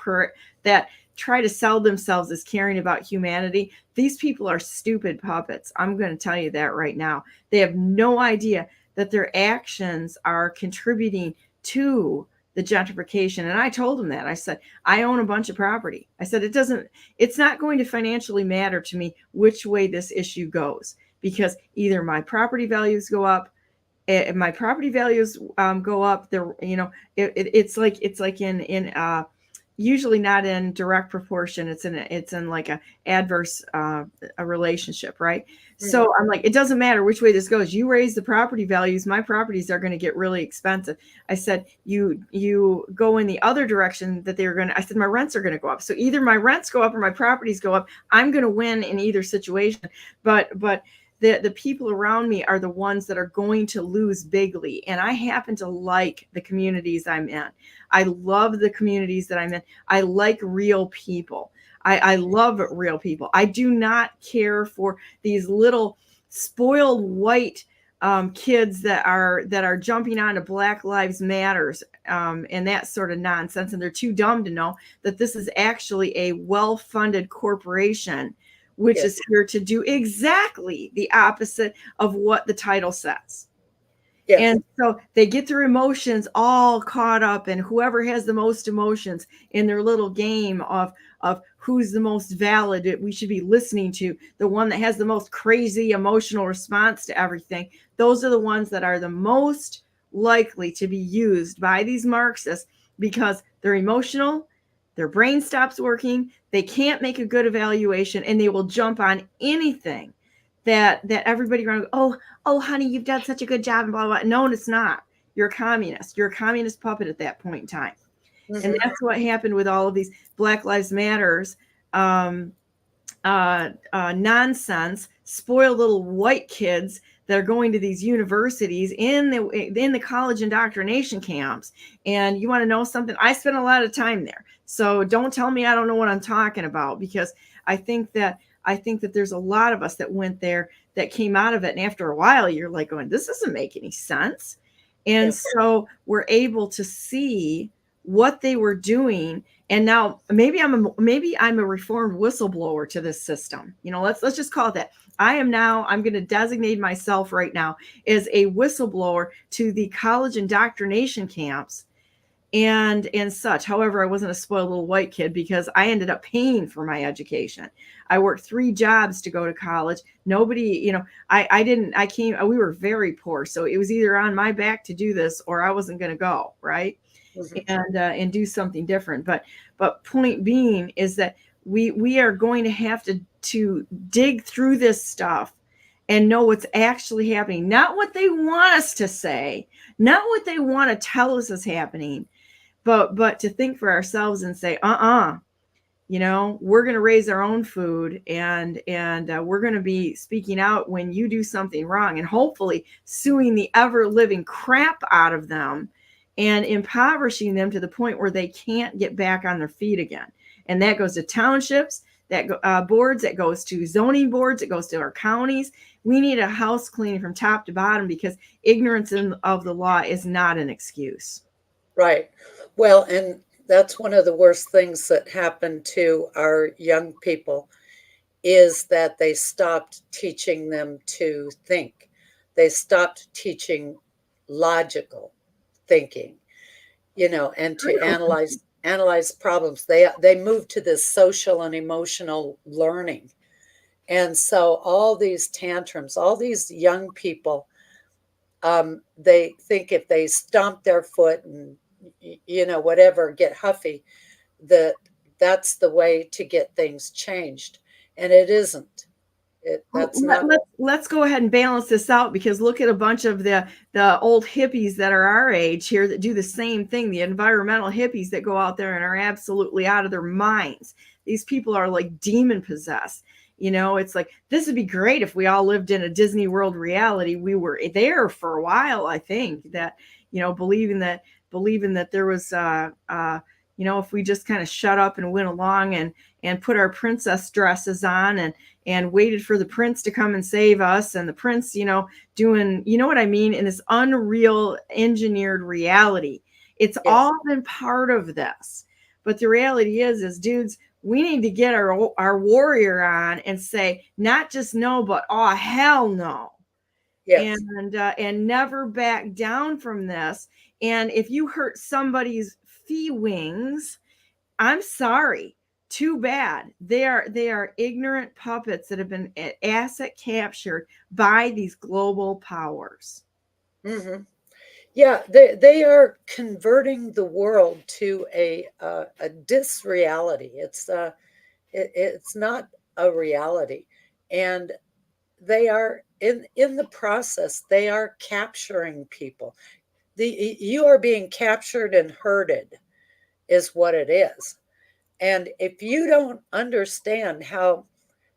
try to sell themselves as caring about humanity. These people are stupid puppets. I'm going to tell you that right now. They have no idea that their actions are contributing to the gentrification. And I told them that. I said, I own a bunch of property. I said, it's not going to financially matter to me which way this issue goes, because either my property values go up, go up there, it's like in usually not in direct proportion. It's in like a adverse a relationship, right? So I'm like, it doesn't matter which way this goes. You raise the property values, my properties are going to get really expensive. I said, you go in the other direction that they're going to. I said, my rents are going to go up. So either my rents go up or my properties go up. I'm going to win in either situation. But the people around me are the ones that are going to lose bigly. And I happen to like the communities I'm in. I love the communities that I'm in. I like real people. I love real people. I do not care for these little spoiled white kids that are jumping onto Black Lives Matters and that sort of nonsense. And they're too dumb to know that this is actually a well-funded corporation, which is here to do exactly the opposite of what the title says. Yes. And so they get their emotions all caught up, and whoever has the most emotions in their little game of who's the most valid we should be listening to, the one that has the most crazy emotional response to everything, those are the ones that are the most likely to be used by these Marxists because they're emotional, their brain stops working, they can't make a good evaluation, and they will jump on anything that everybody around, oh, honey, you've done such a good job, and blah, blah, blah. No, it's not. You're a communist. You're a communist puppet at that point in time. And that's what happened with all of these Black Lives Matters nonsense, spoiled little white kids that are going to these universities in the college indoctrination camps. And you want to know something? I spent a lot of time there. So don't tell me I don't know what I'm talking about, because I think that there's a lot of us that went there that came out of it. And after a while, you're like going, this doesn't make any sense. And so we're able to see what they were doing. And now maybe I'm a reformed whistleblower to this system. Let's just call it that. I'm going to designate myself right now as a whistleblower to the college indoctrination camps and such. However, I wasn't a spoiled little white kid because I ended up paying for my education. I worked 3 jobs to go to college. Nobody, we were very poor. So it was either on my back to do this or I wasn't going to go. Right. And do something different. But point being is that we are going to have to dig through this stuff and know what's actually happening, not what they want us to say, not what they want to tell us is happening, but to think for ourselves and say, we're going to raise our own food and we're going to be speaking out when you do something wrong, and hopefully suing the ever living crap out of them and impoverishing them to the point where they can't get back on their feet again. And that goes to townships, boards, that goes to zoning boards, it goes to our counties. We need a house cleaning from top to bottom, because ignorance of the law is not an excuse. Right. Well, and that's one of the worst things that happened to our young people, is that they stopped teaching them to think. They stopped teaching logical thinking, and to analyze problems. They moved to this social and emotional learning. And so all these tantrums, all these young people, they think if they stomp their foot and whatever, get huffy, that's the way to get things changed, and it isn't. Let's go ahead and balance this out, because look at a bunch of the old hippies that are our age here that do the same thing, the environmental hippies that go out there and are absolutely out of their minds. These people are like demon possessed. It's like, this would be great if we all lived in a Disney World reality. We were there for a while, I think, that believing that there was if we just kind of shut up and went along and put our princess dresses on and waited for the prince to come and save us, and the prince, doing, what I mean, in this unreal engineered reality. It's all been part of this. But the reality is dudes, we need to get our warrior on and say, not just no, but oh, hell no. Yes. And never back down from this. And if you hurt somebody's feelings, I'm sorry. Too bad. They are ignorant puppets that have been asset captured by these global powers. Mm-hmm. Yeah, they are converting the world to a disreality. It's not a reality, and they are in the process. They are capturing people. You are being captured and herded, is what it is. And if you don't understand how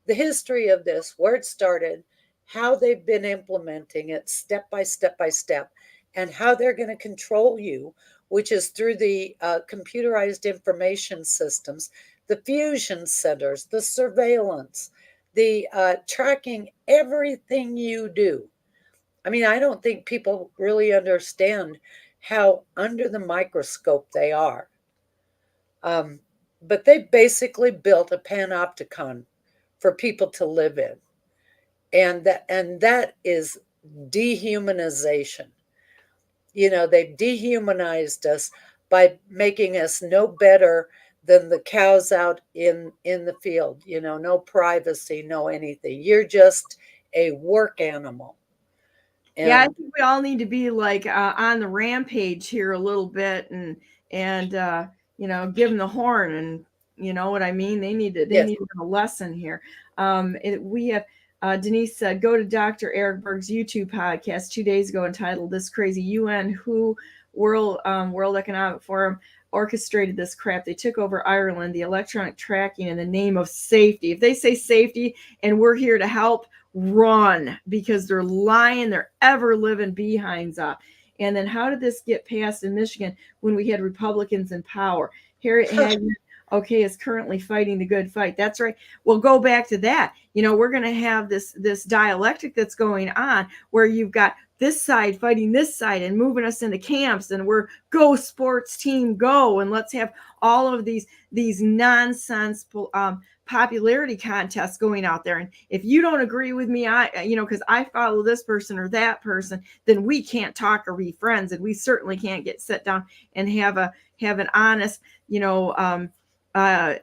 the history of this, where it started, how they've been implementing it step by step by step, and how they're going to control you, which is through the computerized information systems, the fusion centers, the surveillance, the tracking everything you do. I mean, I don't think people really understand how under the microscope they are. Um, but they basically built a panopticon for people to live in, and that is dehumanization. You know, they've dehumanized us by making us no better than the cows out in the field. You know, no privacy, no anything. You're just a work animal. Yeah, I And think we all need to be like on the rampage here a little bit, and give them the horn, and you know what I mean. They yes, need a lesson here. We have Denise said, go to Dr. Eric Berg's YouTube podcast 2 days ago entitled "This Crazy UN Who World Economic Forum orchestrated this crap. They took over Ireland, the electronic tracking in the name of safety. If they say safety and we're here to help, run, because they're lying their ever living behinds up." And then how did this get passed in Michigan when we had Republicans in power? Harriet Hagman, okay, is currently fighting the good fight. That's right. Well, go back to that. You know, we're going to have this dialectic that's going on where you've got this side fighting this side and moving us into camps, and we're go sports team go, and let's have all of these nonsense popularity contests going out there. And if you don't agree with me, because I follow this person or that person, then we can't talk or be friends, and we certainly can't get sit down and have an honest,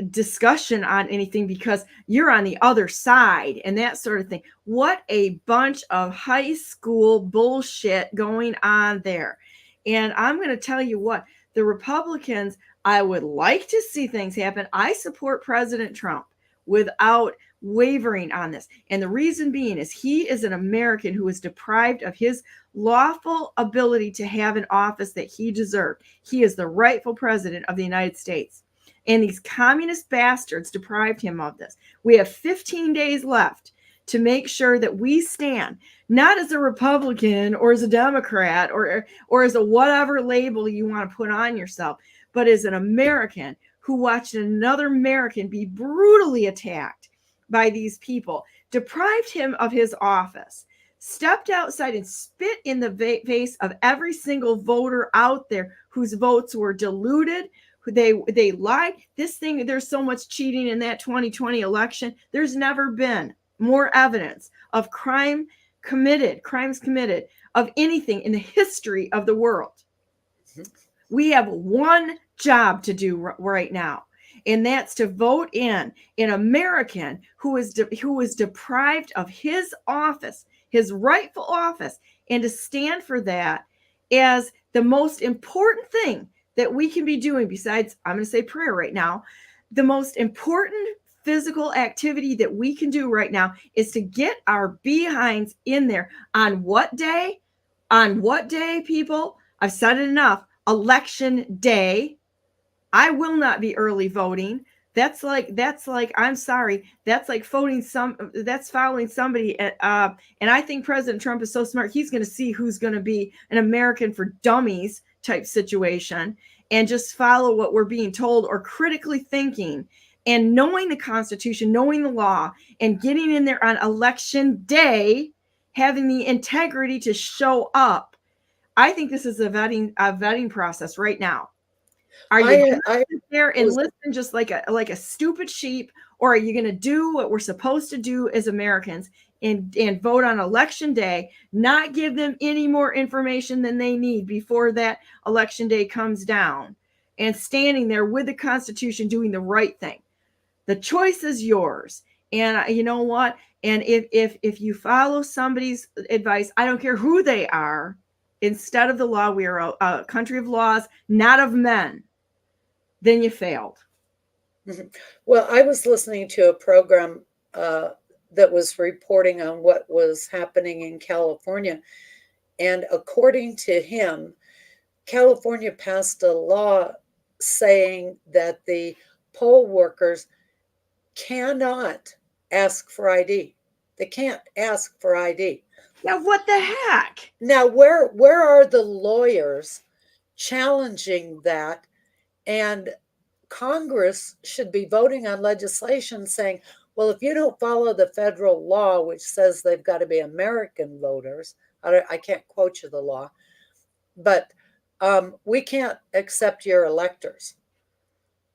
discussion on anything, because you're on the other side and that sort of thing. What a bunch of high school bullshit going on there. And I'm going to tell you what, the Republicans, I would like to see things happen. I support President Trump without wavering on this. And the reason being is he is an American who is deprived of his lawful ability to have an office that he deserved. He is the rightful president of the United States. And these communist bastards deprived him of this. We have 15 days left to make sure that we stand, not as a Republican or as a Democrat or as a whatever label you want to put on yourself, but as an American who watched another American be brutally attacked by these people, deprived him of his office, stepped outside and spit in the face of every single voter out there whose votes were diluted. They lied. This thing, there's so much cheating in that 2020 election. There's never been more evidence of crimes committed of anything in the history of the world. We have one job to do right now, and that's to vote in an American who is deprived of his office, his rightful office, and to stand for that as the most important thing that we can be doing, besides, I'm going to say prayer right now. The most important physical activity that we can do right now is to get our behinds in there. On what day? On what day, people? I've said it enough. Election day. I will not be early voting. That's like I'm sorry, that's like following somebody. And I think President Trump is so smart. He's going to see who's going to be an American for dummies type situation and just follow what we're being told, or critically thinking and knowing the Constitution, knowing the law, and getting in there on election day, having the integrity to show up. I think this is a vetting process right now. Are you going to sit there and listen just like a stupid sheep, or are you going to do what we're supposed to do as Americans and vote on election day, not give them any more information than they need before that election day comes down, and standing there with the Constitution doing the right thing? The choice is yours. And you know what? And if you follow somebody's advice, I don't care who they are, instead of the law, we are a country of laws, not of men, then you failed. Well, I was listening to a program that was reporting on what was happening in California. And according to him, California passed a law saying that the poll workers cannot ask for ID. They can't ask for ID. Now, what the heck? Now, where are the lawyers challenging that? And Congress should be voting on legislation saying, well, if you don't follow the federal law, which says they've got to be American voters, I can't quote you the law, but we can't accept your electors.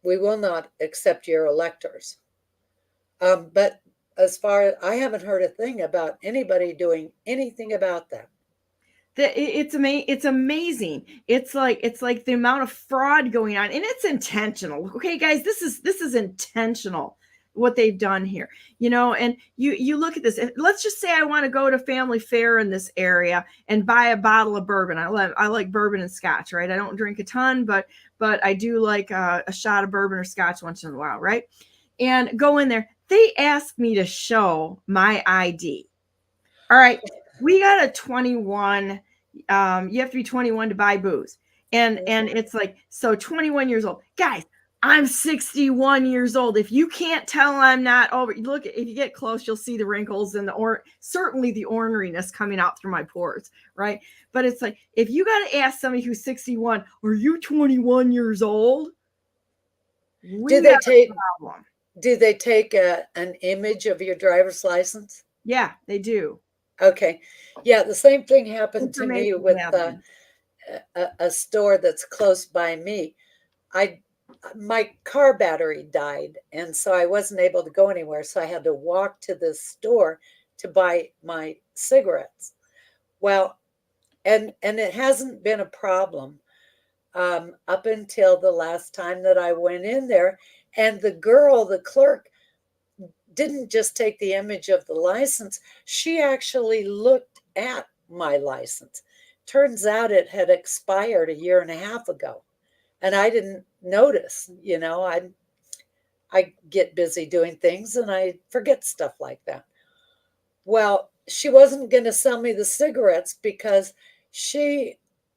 We will not accept your electors. But as far as I haven't heard a thing about anybody doing anything about that. It's amazing. It's like the amount of fraud going on, and it's intentional. Okay, guys, this is intentional what they've done here. And you look at this. Let's just say I want to go to family fare in this area and buy a bottle of bourbon. I like bourbon and scotch, right? I don't drink a ton, but I do like a shot of bourbon or scotch once in a while, right? And go in there. They ask me to show my ID. All right, we got a 21. You have to be 21 to buy booze, and it's like, so 21 years old, guys. I'm 61 years old. If you can't tell I'm not over, look, if you get close, you'll see the wrinkles and certainly the orneriness coming out through my pores, right? But it's like, if you got to ask somebody who's 61, are you 21 years old? Do they take an image of your driver's license? Yeah, they do. Okay. Yeah, the same thing happened to me with a store that's close by me. My car battery died, and so I wasn't able to go anywhere. So I had to walk to this store to buy my cigarettes. Well, and it hasn't been a problem up until the last time that I went in there, and the clerk, didn't just take the image of the license. She actually looked at my license. Turns out it had expired 1.5 years ago. And I didn't notice, I get busy doing things and I forget stuff like that. Well, she wasn't going to sell me the cigarettes because she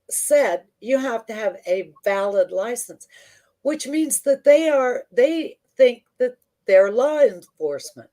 said you have to have a valid license, which means that they think that they're law enforcement.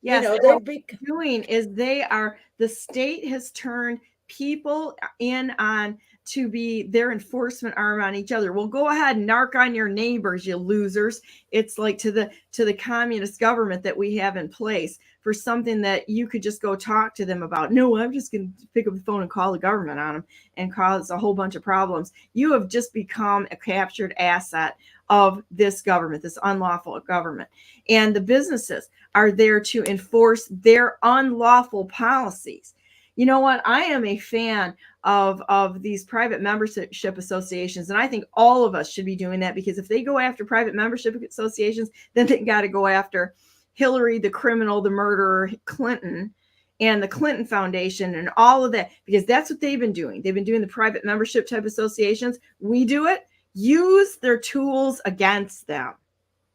Yes, what they're doing is the state has turned people in on to be their enforcement arm on each other. Well, go ahead and narc on your neighbors, you losers. It's like to the communist government that we have in place for something that you could just go talk to them about. No, I'm just going to pick up the phone and call the government on them and cause a whole bunch of problems. You have just become a captured asset of this government, this unlawful government. And the businesses are there to enforce their unlawful policies. You know what? I am a fan of these private membership associations, and I think all of us should be doing that, because if they go after private membership associations, then they got to go after Hillary, the criminal, the murderer, Clinton, and the Clinton Foundation, and all of that, because that's what they've been doing. They've been doing the private membership type associations. We do it. Use their tools against them.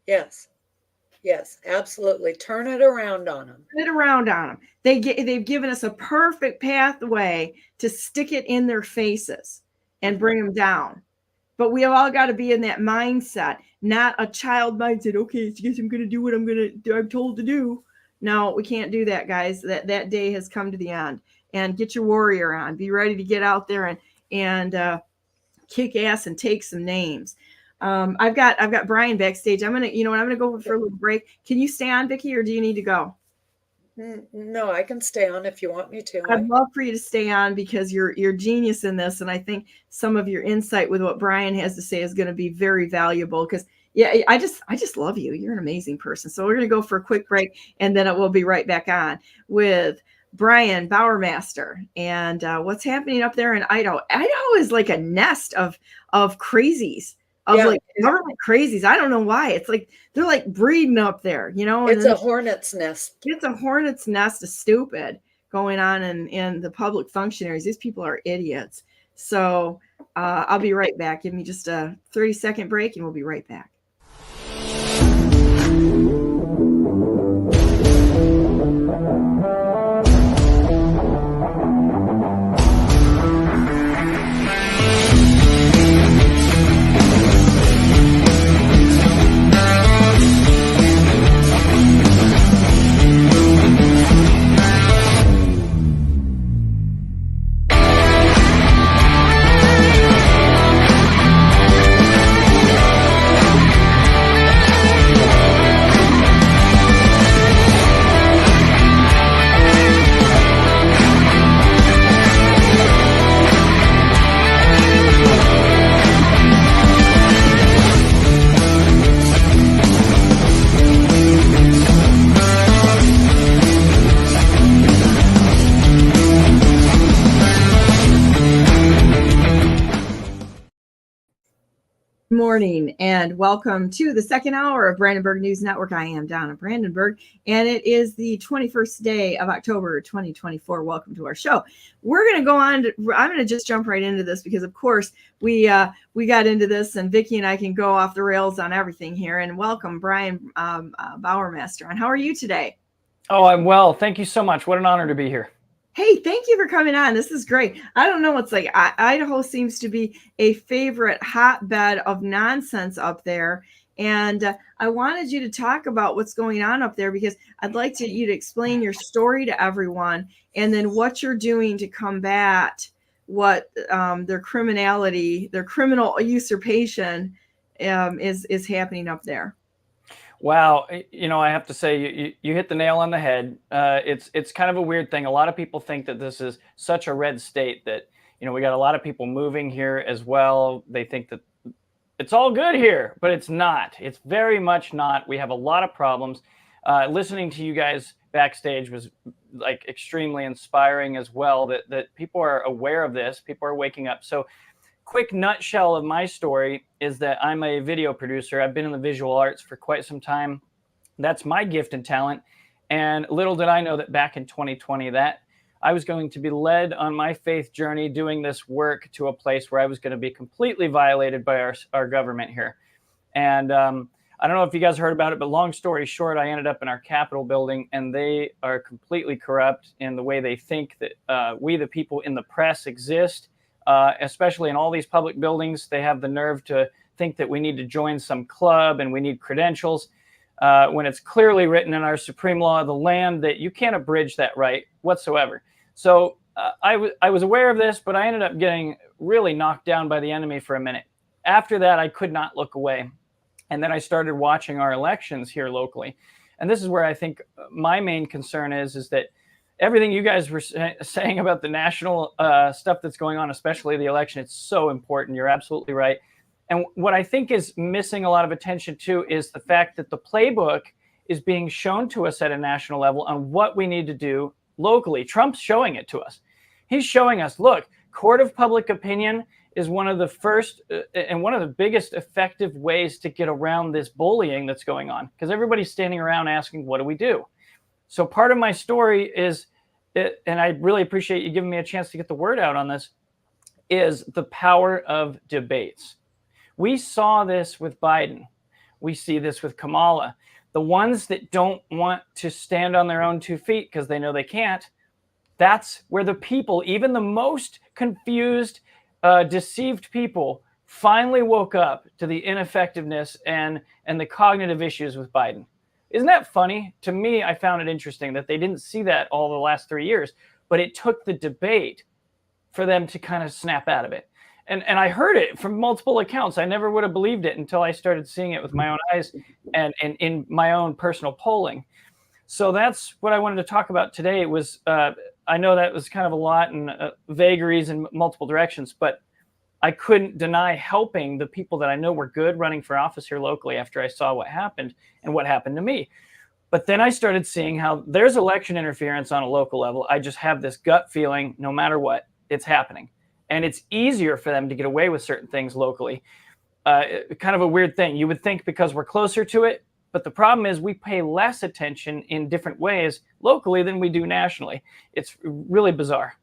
Yes, absolutely. Turn it around on them. Turn it around on them. They've given us a perfect pathway to stick it in their faces and bring them down. But we all got to be in that mindset, not a child mindset. Okay, so I guess I'm going to do what I'm told to do. No, we can't do that, guys. That day has come to the end. And get your warrior on. Be ready to get out there and kick ass and take some names. I've got Bryan backstage. I'm gonna go for a little break. Can you stay on, Vicky, or do you need to go? No, I can stay on if you want me to. I'd love for you to stay on, because you're genius in this, and I think some of your insight with what Bryan has to say is going to be very valuable. Because I just love you. You're an amazing person. So we're gonna go for a quick break, and then we'll be right back on with Bryan Bowermaster and what's happening up there in Idaho. Idaho is like a nest of crazies. Like government crazies. I don't know why. It's like they're like breeding up there, It's a hornet's nest. It's a hornet's nest of stupid going on in the public functionaries. These people are idiots. So I'll be right back. Give me just a 30-second break and we'll be right back. Good morning and welcome to the second hour of Brandenburg News Network. I am Donna Brandenburg and it is the 21st day of October 2024. Welcome to our show. We're going to go on. I'm going to just jump right into this because, of course, we got into this and Vicky and I can go off the rails on everything here. And welcome, Bryan Bowermaster. And how are you today? Oh, I'm well. Thank you so much. What an honor to be here. Hey, thank you for coming on. This is great. I don't know what's like. Idaho seems to be a favorite hotbed of nonsense up there. And I wanted you to talk about what's going on up there because I'd like you to explain your story to everyone and then what you're doing to combat what their criminality, their criminal usurpation is happening up there. Wow. You know, I have to say, you hit the nail on the head. It's kind of a weird thing. A lot of people think that this is such a red state that, you know, we got a lot of people moving here as well. They think that it's all good here, but it's not. It's very much not. We have a lot of problems. Listening to you guys backstage was like extremely inspiring as well, that people are aware of this. People are waking up. So quick nutshell of my story is that I'm a video producer. I've been in the visual arts for quite some time. That's my gift and talent. And little did I know that back in 2020 that I was going to be led on my faith journey doing this work to a place where I was going to be completely violated by our government here. And I don't know if you guys heard about it, but long story short, I ended up in our Capitol building and they are completely corrupt in the way they think that we, the people in the press, exist. Especially in all these public buildings, they have the nerve to think that we need to join some club and we need credentials when it's clearly written in our supreme law of the land that you can't abridge that right whatsoever. So I was aware of this, but I ended up getting really knocked down by the enemy for a minute. After that, I could not look away. And then I started watching our elections here locally. And this is where I think my main concern is that everything you guys were saying about the national stuff that's going on, especially the election, it's so important. You're absolutely right. And what I think is missing a lot of attention too is the fact that the playbook is being shown to us at a national level on what we need to do locally. Trump's showing it to us. He's showing us, look, court of public opinion is one of the first and one of the biggest effective ways to get around this bullying that's going on, because everybody's standing around asking, what do we do? So part of my story is, and I really appreciate you giving me a chance to get the word out on this, is the power of debates. We saw this with Biden. We see this with Kamala. The ones that don't want to stand on their own 2 feet because they know they can't, that's where the people, even the most confused, deceived people, finally woke up to the ineffectiveness and the cognitive issues with Biden. Isn't that funny? To me, I found it interesting that they didn't see that all the last 3 years, but it took the debate for them to kind of snap out of it. And I heard it from multiple accounts. I never would have believed it until I started seeing it with my own eyes and in my own personal polling. So that's what I wanted to talk about today. It was, I know that was kind of a lot and vagaries in multiple directions, but I couldn't deny helping the people that I know were good running for office here locally after I saw what happened and what happened to me. But then I started seeing how there's election interference on a local level. I just have this gut feeling, no matter what, it's happening. And it's easier for them to get away with certain things locally. Kind of a weird thing. You would think because we're closer to it, but the problem is we pay less attention in different ways locally than we do nationally. It's really bizarre.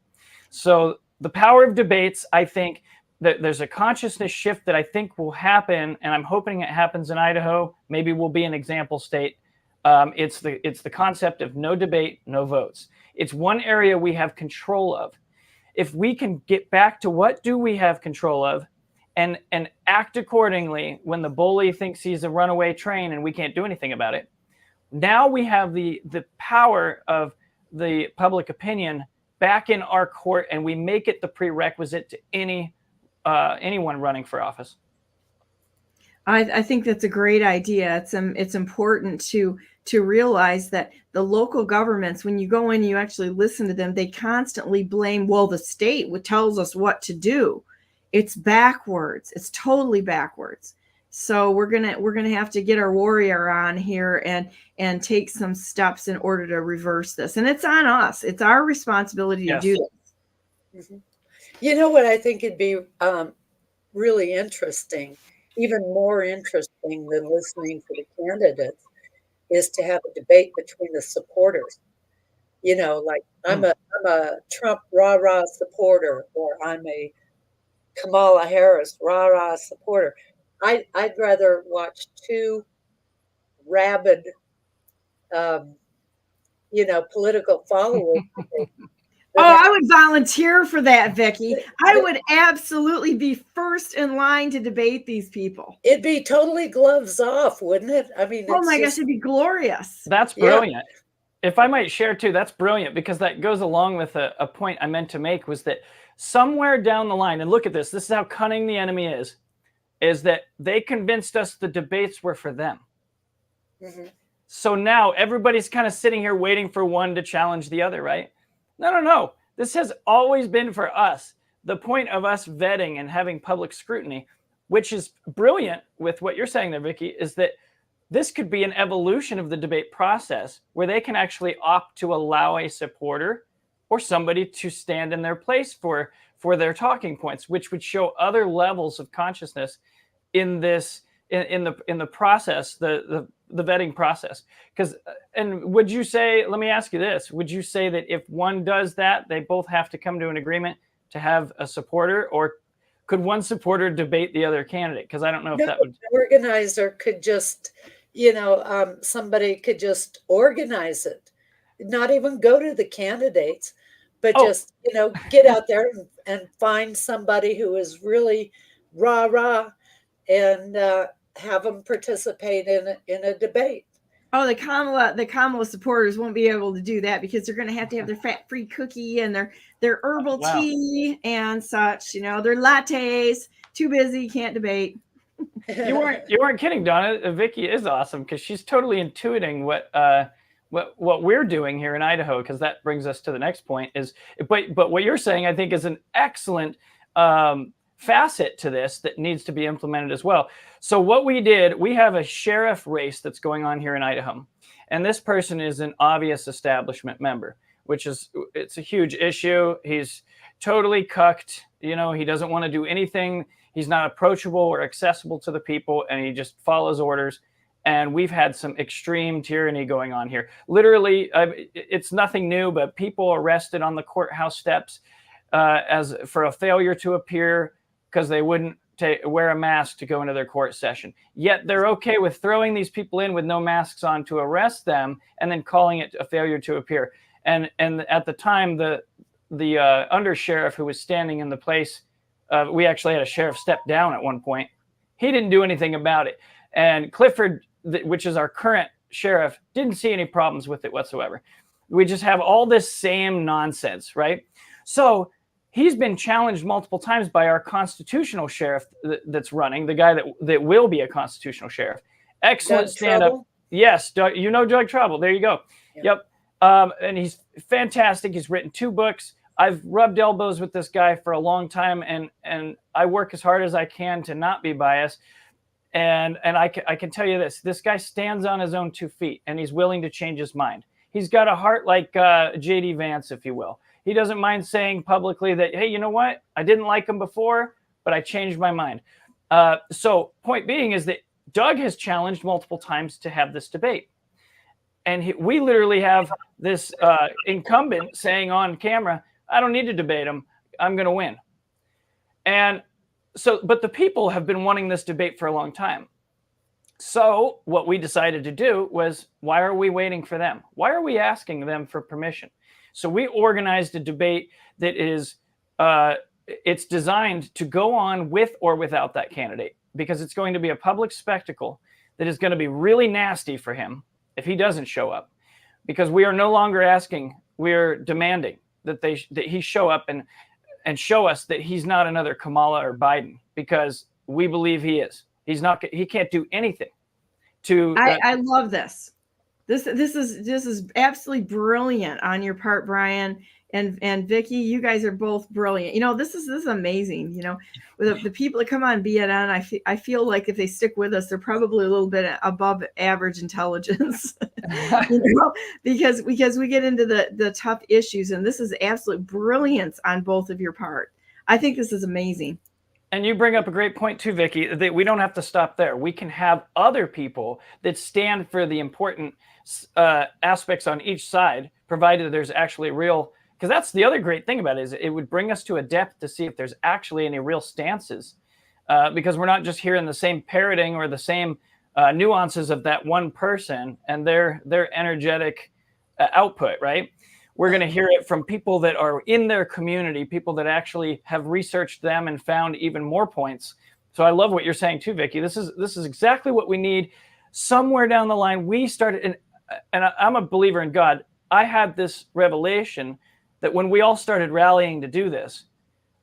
So the power of debates, I think that there's a consciousness shift that I think will happen, and I'm hoping it happens in Idaho. Maybe we'll be an example state. It's the concept of no debate, no votes. It's one area we have control of. If we can get back to what do we have control of, and act accordingly when the bully thinks he's a runaway train and we can't do anything about it, now we have the power of the public opinion back in our court, and we make it the prerequisite to anyone running for office. I think that's a great idea. It's important to realize that the local governments, when you go in, you actually listen to them, they constantly blame, well, the state tells us what to do. It's backwards. It's totally backwards. So we're gonna have to get our warrior on here and take some steps in order to reverse this. And it's on us. It's our responsibility to do this. Mm-hmm. You know what I think it'd be really interesting, even more interesting than listening to the candidates, is to have a debate between the supporters. You know, like I'm a Trump rah-rah supporter, or I'm a Kamala Harris rah-rah supporter. I'd rather watch two rabid, political followers. I would volunteer for that, Vicky. I would absolutely be first in line to debate these people. It'd be totally gloves off, wouldn't it? I mean, oh my gosh, it'd be glorious. That's brilliant. Yeah. If I might share too, that's brilliant, because that goes along with a point I meant to make, was that somewhere down the line, and look at this is how cunning the enemy is that they convinced us the debates were for them. Mm-hmm. So now everybody's kind of sitting here waiting for one to challenge the other, right? No. This has always been for us. The point of us vetting and having public scrutiny, which is brilliant with what you're saying there, Vicky, is that this could be an evolution of the debate process where they can actually opt to allow a supporter or somebody to stand in their place for their talking points, which would show other levels of consciousness in this in the process, the vetting process. And would you say, let me ask you this, would you say that if one does that, they both have to come to an agreement to have a supporter, or could one supporter debate the other candidate? Because I don't know if that would. The organizer could just, somebody could just organize it, not even go to the candidates, but just, get out there and find somebody who is really rah-rah and have them participate in a debate. Oh, the Kamala supporters won't be able to do that, because they're going to have their fat-free cookie and their herbal tea and such. Their lattes. Too busy, can't debate. You weren't kidding, Donna. Vicky is awesome, because she's totally intuiting what we're doing here in Idaho. Because that brings us to the next point. But what you're saying, I think, is an excellent facet to this that needs to be implemented as well. So what we have a sheriff race that's going on here in Idaho, and this person is an obvious establishment member, it's a huge issue. He's totally cucked. He doesn't want to do anything. He's not approachable or accessible to the people, and he just follows orders. And we've had some extreme tyranny going on here. Literally, it's nothing new, but people arrested on the courthouse steps as for a failure to appear because they wouldn't wear a mask to go into their court session. Yet they're okay with throwing these people in with no masks on to arrest them, and then calling it a failure to appear. And at the time, the undersheriff who was standing in the place, we actually had a sheriff step down at one point. He didn't do anything about it. And Clifford, which is our current sheriff, didn't see any problems with it whatsoever. We just have all this same nonsense, right? So he's been challenged multiple times by our constitutional sheriff that's running, the guy that will be a constitutional sheriff. Excellent stand-up. Yes, Doug, Doug Trouble. There you go. Yep. And he's fantastic. He's written 2 books. I've rubbed elbows with this guy for a long time, and I work as hard as I can to not be biased. And I can tell you this guy stands on his own 2 feet, and he's willing to change his mind. He's got a heart like J.D. Vance, if you will. He doesn't mind saying publicly that, hey, you know what? I didn't like him before, but I changed my mind. So point being is that Doug has challenged multiple times to have this debate. And we literally have this incumbent saying on camera, I don't need to debate him. I'm going to win. And so, but the people have been wanting this debate for a long time. So what we decided to do was, why are we waiting for them? Why are we asking them for permission? So we organized a debate that is, it's designed to go on with or without that candidate, because it's going to be a public spectacle that is going to be really nasty for him if he doesn't show up, because we are no longer asking, we're demanding that he show up and show us that he's not another Kamala or Biden, because we believe he is. He can't do anything to. I love this. This is absolutely brilliant on your part, Bryan and Vicky. You guys are both brilliant. This is amazing. With the people that come on BNN, I feel like if they stick with us, they're probably a little bit above average intelligence. Because we get into the tough issues, and this is absolute brilliance on both of your part. I think this is amazing. And you bring up a great point too, Vicky, that we don't have to stop there. We can have other people that stand for the important aspects on each side, provided there's actually real, because that's the other great thing about it, is it would bring us to a depth to see if there's actually any real stances, because we're not just hearing the same parroting or the same nuances of that one person and their energetic output, right? We're going to hear it from people that are in their community, people that actually have researched them and found even more points. So I love what you're saying too, Vicky. This is exactly what we need. Somewhere down the line, we started, and I'm a believer in God. I had this revelation that when we all started rallying to do this,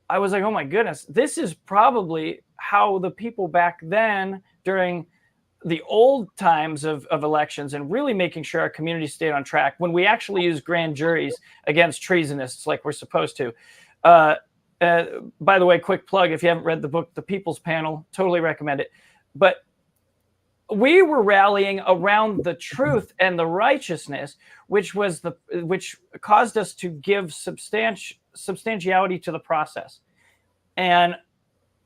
I was like, oh my goodness, this is probably how the people back then during the old times of elections and really making sure our community stayed on track, when we actually use grand juries against treasonists like we're supposed to. By the way, quick plug, if you haven't read the book, The People's Panel, totally recommend it. But we were rallying around the truth and the righteousness, which caused us to give substantiality to the process. And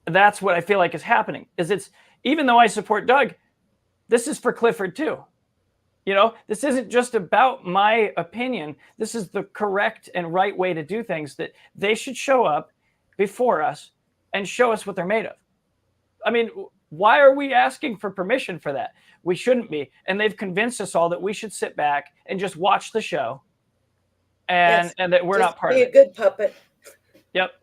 that's what I feel like is happening. Even though I support Doug, this is for Clifford too. This isn't just about my opinion. This is the correct and right way to do things, that they should show up before us and show us what they're made of. I mean, why are we asking for permission for that? We shouldn't be. And they've convinced us all that we should sit back and just watch the show and that we're not part of it. Be a good puppet. Yep.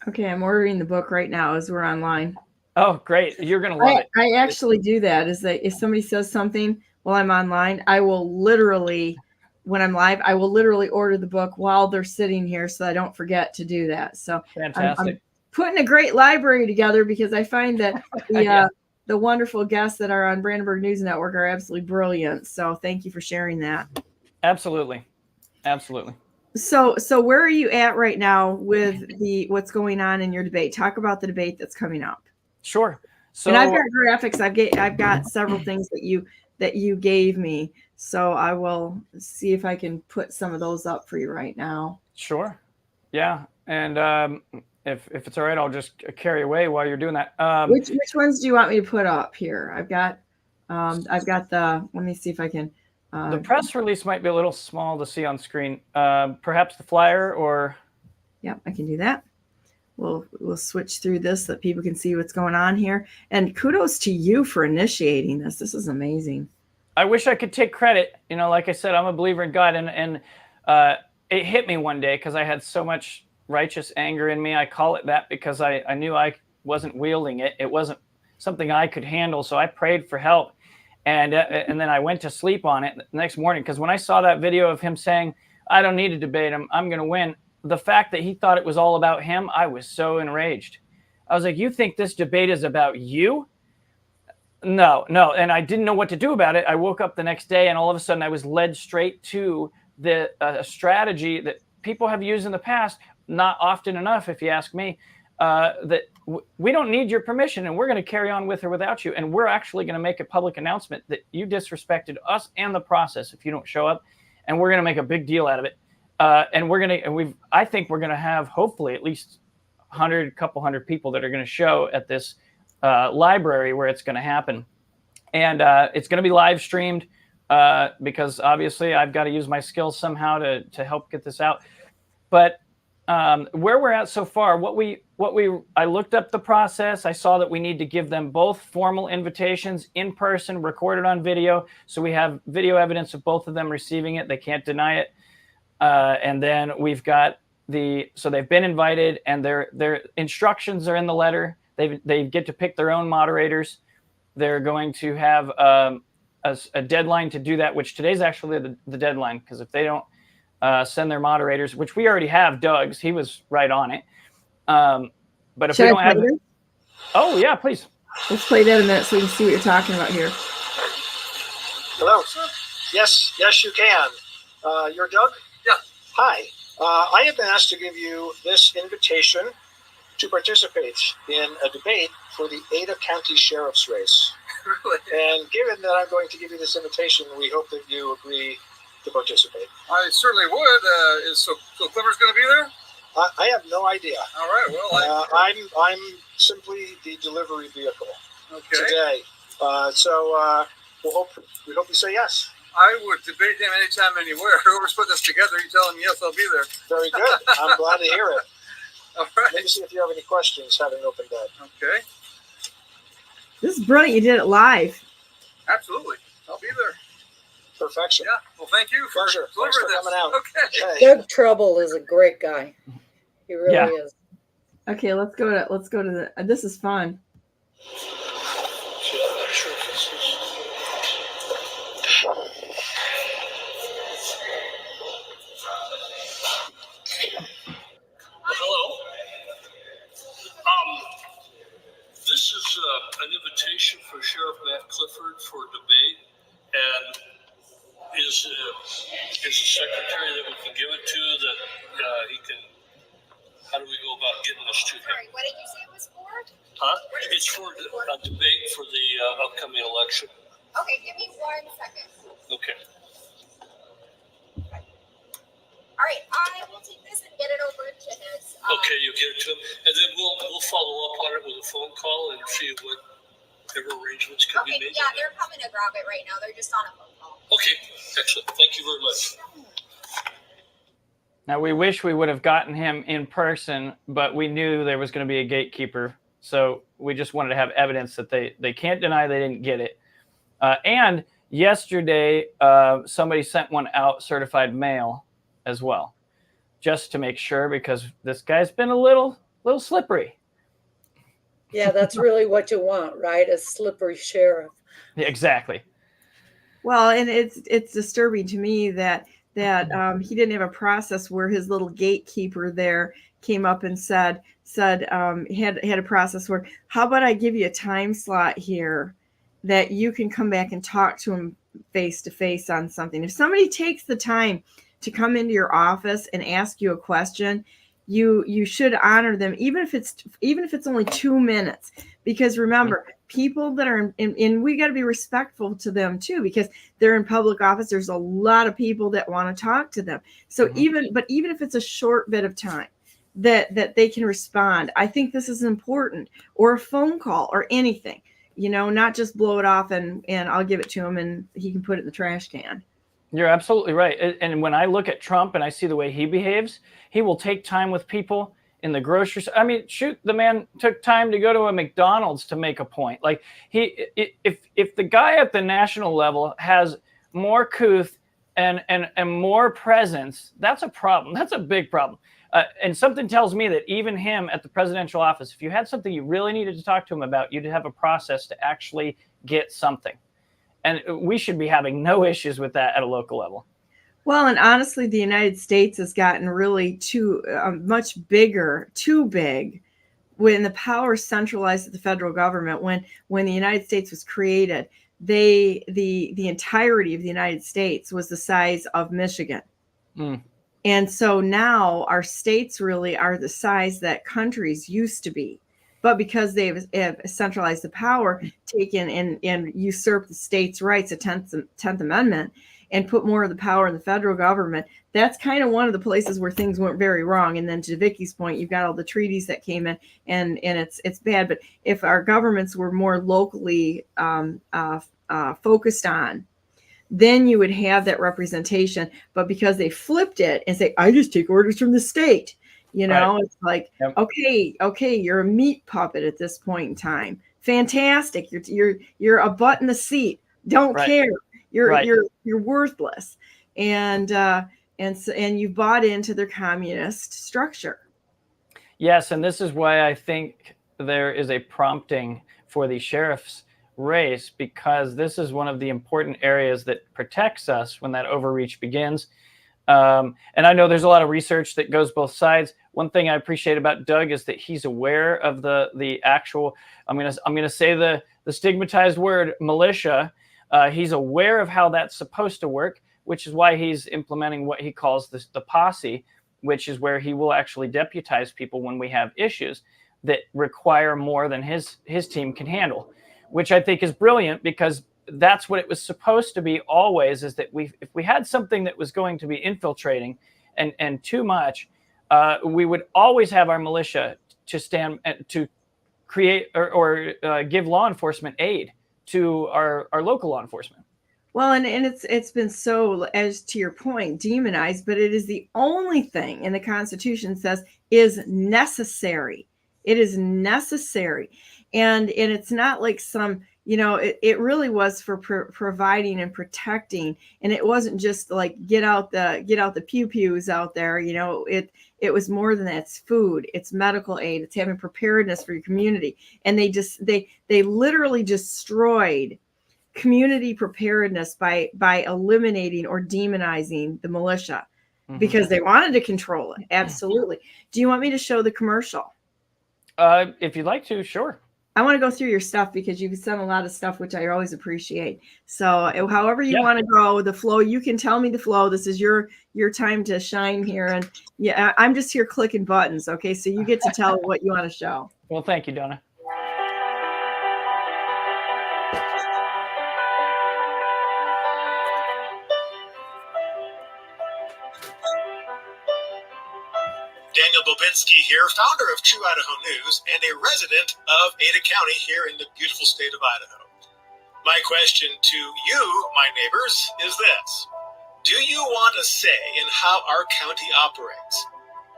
Okay, I'm ordering the book right now as we're online. Oh, great. You're going to love it. I actually do that, is that if somebody says something while I'm online, I will literally, when I'm live, I will literally order the book while they're sitting here so I don't forget to do that. So fantastic. I'm putting a great library together, because I find that the wonderful guests that are on Brandenburg News Network are absolutely brilliant. So thank you for sharing that. Absolutely. Absolutely. So where are you at right now with what's going on in your debate? Talk about the debate that's coming up. Sure. So, and I've got graphics. I've got several things that you gave me. So I will see if I can put some of those up for you right now. Sure. Yeah. And if it's all right, I'll just carry away while you're doing that. Which ones do you want me to put up here? I've got the. Let me see if I can. The press release might be a little small to see on screen. Perhaps the flyer or. Yep, I can do that. We'll switch through this so that people can see what's going on here. And kudos to you for initiating this. This is amazing. I wish I could take credit. Like I said, I'm a believer in God, and it hit me one day because I had so much righteous anger in me. I call it that because I knew I wasn't wielding it. It wasn't something I could handle. So I prayed for help, and then I went to sleep on it the next morning, because when I saw that video of him saying, "I don't need to debate him, I'm going to win," the fact that he thought it was all about him, I was so enraged. I was like, you think this debate is about you? No. And I didn't know what to do about it. I woke up the next day, and all of a sudden I was led straight to the strategy that people have used in the past, not often enough, if you ask me, that we don't need your permission, and we're going to carry on with or without you. And we're actually going to make a public announcement that you disrespected us and the process if you don't show up. And we're going to make a big deal out of it. And I think we're going to have hopefully at least couple hundred people that are going to show at this library where it's going to happen. And it's going to be live streamed because obviously I've got to use my skills somehow to help get this out. But where we're at so far, I looked up the process. I saw that we need to give them both formal invitations in person, recorded on video. So we have video evidence of both of them receiving it. They can't deny it. And then we've got so they've been invited, and their instructions are in the letter. They get to pick their own moderators. They're going to have a deadline to do that, which today's actually the deadline, because if they don't send their moderators, which we already have Doug's, he was right on it. But if we don't have it, oh yeah, please. Let's play that in a minute so we can see what you're talking about here. Hello. Yes, you can. You're Doug? Yeah. Hi. I have been asked to give you this invitation to participate in a debate for the Ada County Sheriff's race. Really? And given that I'm going to give you this invitation, we hope that you agree to participate. I certainly would. So Clifford's going to be there? I have no idea. All right. Well, I'm simply the delivery vehicle okay. today. We hope you say yes. I would debate him anytime, anywhere. Whoever's put this together, you tell him yes, I'll be there. Very good. I'm glad to hear it. All right. Let me see if you have any questions, having opened that. Okay. This is brilliant. You did it live. Absolutely. I'll be there. Perfection. Yeah. Well, thank you. Pleasure. Thanks for coming out. Okay. Okay. Doug Trouble is a great guy. He really is. Okay, let's go to the. This is fun. Hello. This is an invitation for Sheriff Matt Clifford for debate, and is a secretary that we can give it to that he can. How do we go about getting this to him? Sorry, what did you say it was for? Huh? It's for a debate for the upcoming election. Okay, give me 1 second. Okay. All right, I will take this and get it over to his. Okay, you get it to him, and then we'll follow up on it with a phone call and see whatever arrangements can be Okay, made. yeah, they're coming to grab it right now. They're just on a phone call. Okay, excellent. Thank you very much. Now, we wish we would have gotten him in person, but we knew there was going to be a gatekeeper. So we just wanted to have evidence that they can't deny they didn't get it. And yesterday, somebody sent one out certified mail as well, just to make sure, because this guy's been a little slippery. Yeah, that's really what you want, right? A slippery sheriff. Yeah, exactly. Well, and it's disturbing to me that he didn't have a process where his little gatekeeper there came up and said had a process where, how about I give you a time slot here that you can come back and talk to him face to face on something. If somebody takes the time to come into your office and ask you a question, you should honor them, even if it's only 2 minutes, because remember, people that are in we got to be respectful to them too, because they're in public office. There's a lot of people that want to talk to them. So even if it's a short bit of time that they can respond, I think this is important. Or a phone call or anything, not just blow it off and I'll give it to him and he can put it in the trash can. You're absolutely right. And when I look at Trump and I see the way he behaves, he will take time with people in the grocery store. I mean, shoot, the man took time to go to a McDonald's to make a point. Like if the guy at the national level has more couth and more presence, that's a problem. That's a big problem. And something tells me that even him at the presidential office, if you had something you really needed to talk to him about, you'd have a process to actually get something. And we should be having no issues with that at a local level. Well, and honestly, the United States has gotten really too big when the power is centralized at the federal government. When the United States was created, the entirety of the United States was the size of Michigan. And so now our states really are the size that countries used to be. But because they've centralized the power, taken and usurped the states' rights, the 10th Amendment, and put more of the power in the federal government, that's kind of one of the places where things went very wrong. And then to Vicky's point, you've got all the treaties that came in, and it's bad. But if our governments were more locally focused on, then you would have that representation. But because they flipped it and say, I just take orders from the state, You know, Right. it's like, Yep. okay, you're a meat puppet at this point in time. Fantastic. You're a butt in the seat. Don't Right. care. You're Right. you're worthless. And you bought into their communist structure. Yes, and this is why I think there is a prompting for the sheriff's race, because this is one of the important areas that protects us when that overreach begins. And I know there's a lot of research that goes both sides. One thing I appreciate about Doug is that he's aware of the actual, I'm gonna say the stigmatized word, militia. He's aware of how that's supposed to work, which is why he's implementing what he calls the posse, which is where he will actually deputize people when we have issues that require more than his team can handle, which I think is brilliant, because that's what it was supposed to be always, is that if we had something that was going to be infiltrating and too much, we would always have our militia to stand to create or give law enforcement aid to our local law enforcement. Well, and it's been so, as to your point, demonized, but it is the only thing in the Constitution says is necessary. It is necessary. And it's not like some, it really was for providing and protecting. And it wasn't just like get out the pew pews out there. It was more than that. It's food, it's medical aid, it's having preparedness for your community. And they literally destroyed community preparedness by eliminating or demonizing the militia, because they wanted to control it. Absolutely. Do you want me to show the commercial? If you'd like to, sure. I want to go through your stuff, because you've sent a lot of stuff, which I always appreciate. So however you want to go, the flow, you can tell me the flow. This is your time to shine here. And yeah, I'm just here clicking buttons. Okay. So you get to tell what you want to show. Well, thank you, Donna. Daniel Bobinski here, founder of True Idaho News and a resident of Ada County here in the beautiful state of Idaho. My question to you, my neighbors, is this. Do you want a say in how our county operates?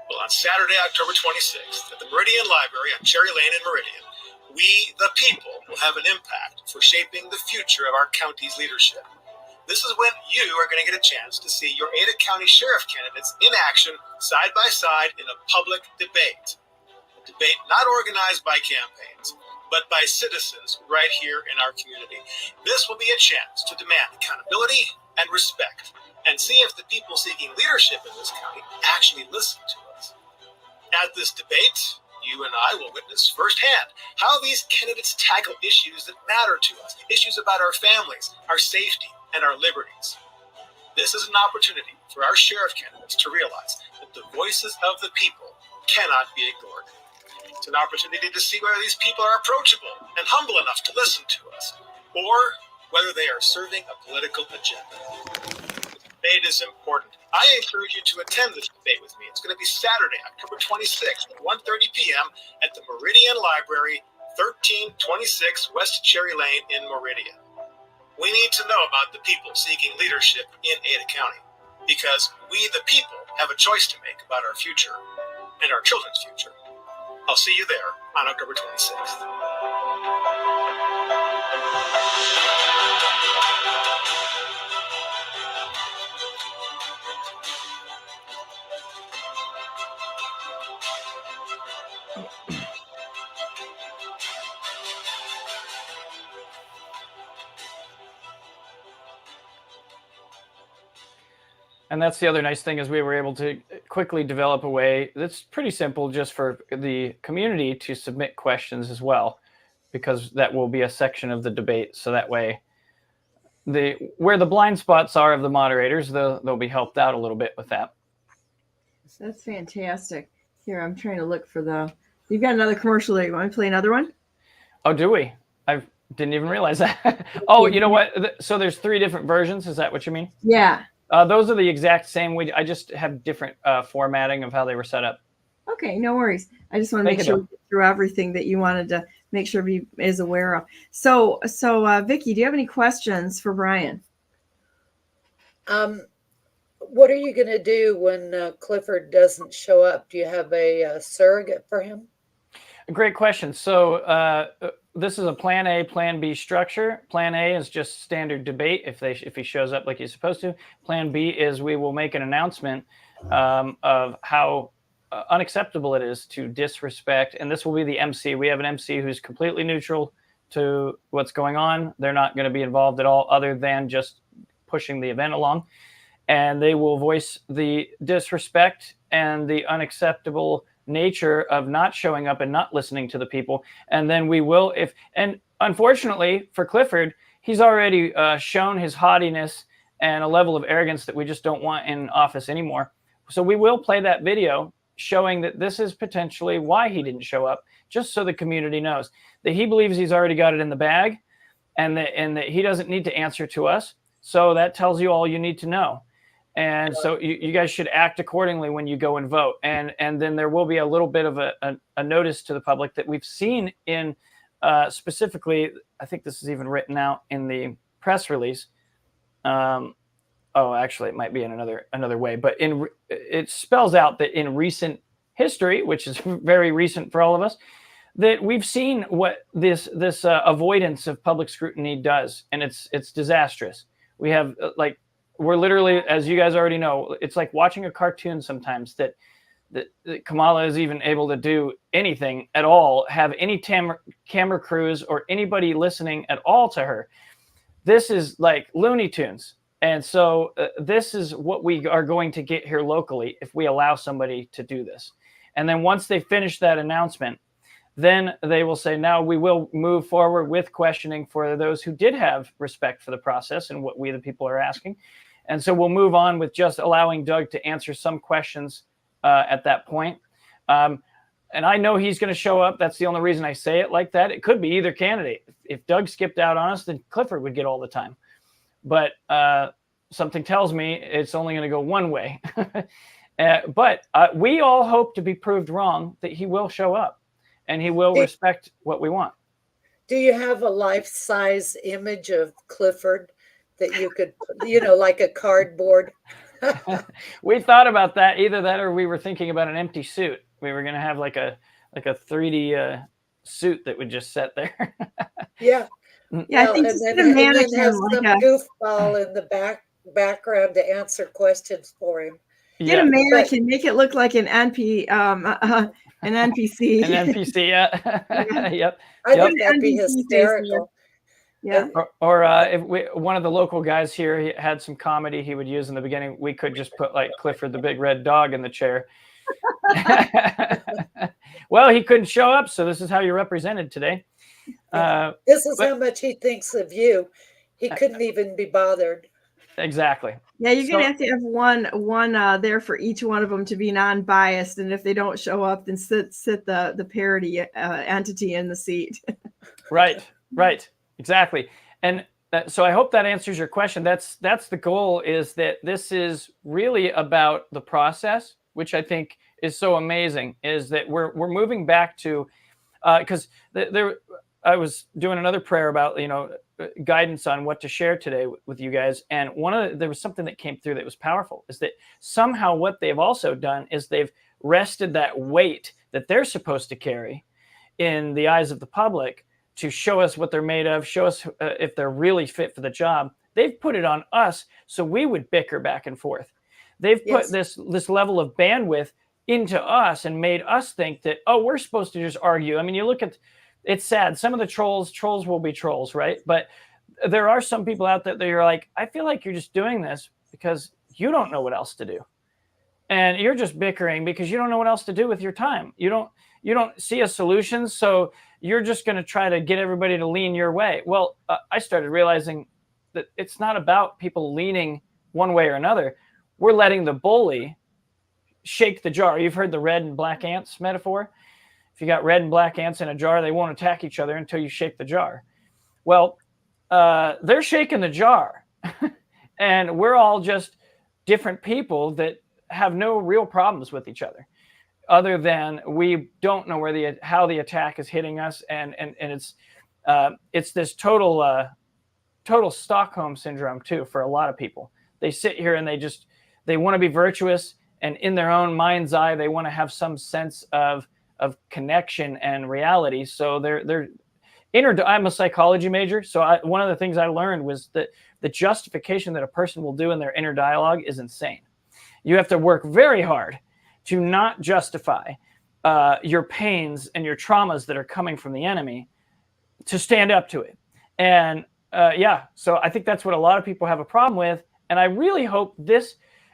Well, on Saturday, October 26th, at the Meridian Library on Cherry Lane in Meridian, we, the people, will have an impact for shaping the future of our county's leadership. This is when you are going to get a chance to see your Ada County Sheriff candidates in action, side by side, in a public debate. A debate not organized by campaigns, but by citizens right here in our community. This will be a chance to demand accountability and respect, and see if the people seeking leadership in this county actually listen to us. At this debate, you and I will witness firsthand how these candidates tackle issues that matter to us, issues about our families, our safety, and our liberties. This is an opportunity for our sheriff candidates to realize that the voices of the people cannot be ignored. It's an opportunity to see whether these people are approachable and humble enough to listen to us, or whether they are serving a political agenda. This debate is important. I encourage you to attend this debate with me. It's going to be Saturday, October 26th at 1:30 p.m. at the Meridian Library, 1326 West Cherry Lane in Meridian. We need to know about the people seeking leadership in Ada County, because we, the people, have a choice to make about our future and our children's future. I'll see you there on October 26th. And that's the other nice thing, is we were able to quickly develop a way that's pretty simple just for the community to submit questions as well, because that will be a section of the debate. So that way, where the blind spots are of the moderators, they'll be helped out a little bit with that. That's fantastic. Here, I'm trying to look for you've got another commercial there. You want me to play another one? Oh, do we? I didn't even realize that. Oh, you know what? So there's 3 different versions. Is that what you mean? Yeah. Those are the exact same. I just have different formatting of how they were set up. Okay, no worries. I just want to make sure we get through everything that you wanted to make sure everybody is aware of. So Vicky, do you have any questions for Bryan? what are you going to do when Clifford doesn't show up? Do you have a surrogate for him? Great question. So this is a plan A, plan B structure. Plan A is just standard debate if he shows up like he's supposed to. Plan B is we will make an announcement of how unacceptable it is to disrespect, and this will be the MC. We have an MC who's completely neutral to what's going on. They're not going to be involved at all other than just pushing the event along. And they will voice the disrespect and the unacceptable nature of not showing up and not listening to the people. And then we will, and unfortunately for Clifford, he's already shown his haughtiness and a level of arrogance that we just don't want in office anymore. So we will play that video showing that this is potentially why he didn't show up, just so the community knows that he believes he's already got it in the bag and that he doesn't need to answer to us. So that tells you all you need to know. And so you guys should act accordingly when you go and vote. And then there will be a little bit of a notice to the public that we've seen in specifically, I think this is even written out in the press release. Actually, it might be in another way, but it spells out that in recent history, which is very recent for all of us, that we've seen what this avoidance of public scrutiny does, and it's disastrous. We have we're literally, as you guys already know, it's like watching a cartoon sometimes that Kamala is even able to do anything at all, have any camera crews or anybody listening at all to her. This is like Looney Tunes. And so this is what we are going to get here locally if we allow somebody to do this. And then once they finish that announcement, then they will say, now we will move forward with questioning for those who did have respect for the process and what we, the people, are asking. And so we'll move on with just allowing Doug to answer some questions at that point. And I know he's going to show up. That's the only reason I say it like that. It could be either candidate. If Doug skipped out on us, then Clifford would get all the time. But something tells me it's only going to go one way. But we all hope to be proved wrong, that he will show up and he will respect what we want. Do you have a life-size image of Clifford that you could, like a cardboard? We thought about that. Either that or we were thinking about an empty suit. We were going to have like a 3D suit that would just sit there. Yeah. Yeah, I think and then have some goofball in the background to answer questions for him. Get a mannequin, make it look like an NPC. An NPC, yeah. Yep. I think that'd be hysterical. Yeah. Or if one of the local guys here, he had some comedy he would use in the beginning, we could just put like Clifford the big red dog in the chair. Well, he couldn't show up, so this is how you're represented today. This is how much he thinks of you. He couldn't even be bothered. Exactly. Yeah, you're going to have one there for each one of them to be non-biased, and if they don't show up, then sit the parody entity in the seat. Right. Exactly. And so I hope that answers your question. That's the goal, is that this is really about the process, which I think is so amazing, is that we're moving back to, because I was doing another prayer about, guidance on what to share today with you guys. And there was something that came through that was powerful, is that somehow what they've also done is they've rested that weight that they're supposed to carry in the eyes of the public to show us what they're made of, show us if they're really fit for the job. They've put it on us so we would bicker back and forth. They've put this level of bandwidth into us and made us think that, we're supposed to just argue. I mean, you look at, it's sad. Some of the trolls will be trolls, right? But there are some people out there that you're like, I feel like you're just doing this because you don't know what else to do. And you're just bickering because you don't know what else to do with your time. You don't see a solution, so you're just going to try to get everybody to lean your way. Well, I started realizing that it's not about people leaning one way or another. We're letting the bully shake the jar. You've heard the red and black ants metaphor. If you got red and black ants in a jar, they won't attack each other until you shake the jar. Well, they're shaking the jar. And we're all just different people that have no real problems with each other, other than we don't know how the attack is hitting us. And it's this total Stockholm syndrome too, for a lot of people. They sit here and they want to be virtuous, and in their own mind's eye, they want to have some sense of connection and reality. So they're I'm a psychology major, so one of the things I learned was that the justification that a person will do in their inner dialogue is insane. You have to work very hard to not justify your pains and your traumas that are coming from the enemy, to stand up to it. And so I think that's what a lot of people have a problem with. And I really hope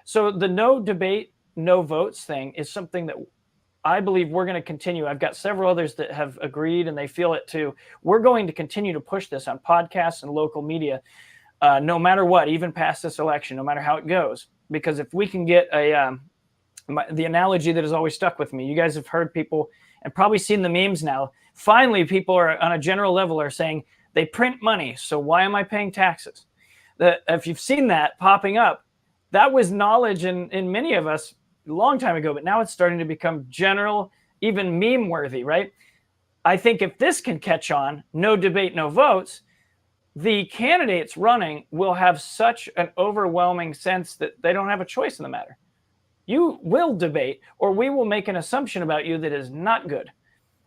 so the no debate, no votes thing is something that I believe we're going to continue. I've got several others that have agreed, and they feel it too. We're going to continue to push this on podcasts and local media, no matter what, even past this election, no matter how it goes. Because if we can get the analogy that has always stuck with me, you guys have heard people and probably seen the memes now. Finally, people are on a general level are saying they print money, so why am I paying taxes? If you've seen that popping up, that was knowledge in many of us a long time ago, but now it's starting to become general, even meme worthy, right? I think if this can catch on, no debate, no votes, the candidates running will have such an overwhelming sense that they don't have a choice in the matter. You will debate, or we will make an assumption about you that is not good.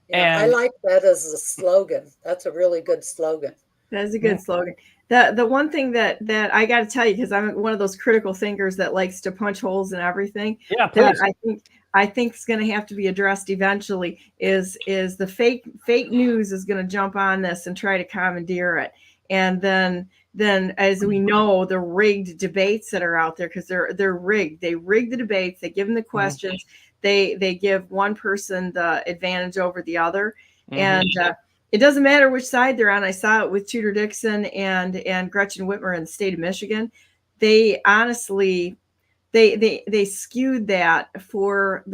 Yeah, I like that as a slogan. That's a really good slogan. That is a good slogan. The one thing that I got to tell you, because I'm one of those critical thinkers that likes to punch holes in everything. Yeah, please. I think it's going to have to be addressed eventually. Is the fake news is going to jump on this and try to commandeer it, and then as we know, the rigged debates that are out there, because they're rigged. They rig the debates. They give them the questions. They give one person the advantage over the other, and it doesn't matter which side they're on. I saw it with Tudor Dixon and Gretchen Whitmer in the state of Michigan. They honestly, they skewed that for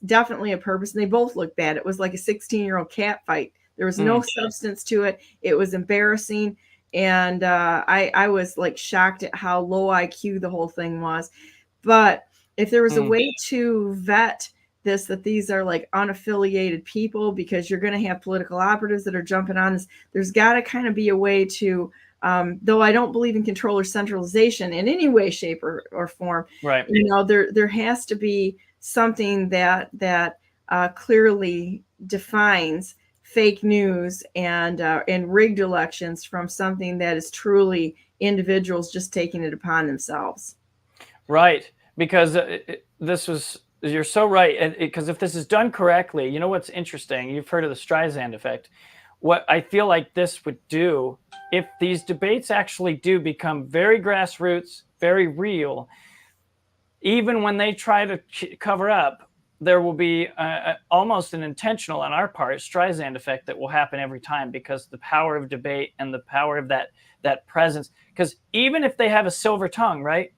definitely a purpose, and they both looked bad. It was like a 16-year-old cat fight. There was no substance to it. It was embarrassing, and I was like shocked at how low IQ the whole thing was. But if there was a way to vet this, that these are like unaffiliated people, because you're going to have political operatives that are jumping on this, there's got to kind of be a way to, though I don't believe in control or centralization in any way, shape, or form, right? You know, there has to be something that clearly defines fake news and rigged elections from something that is truly individuals just taking it upon themselves. Right, because you're so right. And because if this is done correctly, you know what's interesting? You've heard of the Streisand effect. What I feel like this would do, if these debates actually do become very grassroots, very real, even when they try to cover up, there will be almost an intentional on our part Streisand effect that will happen every time, because the power of debate and the power of that presence. Because even if they have a silver tongue, right?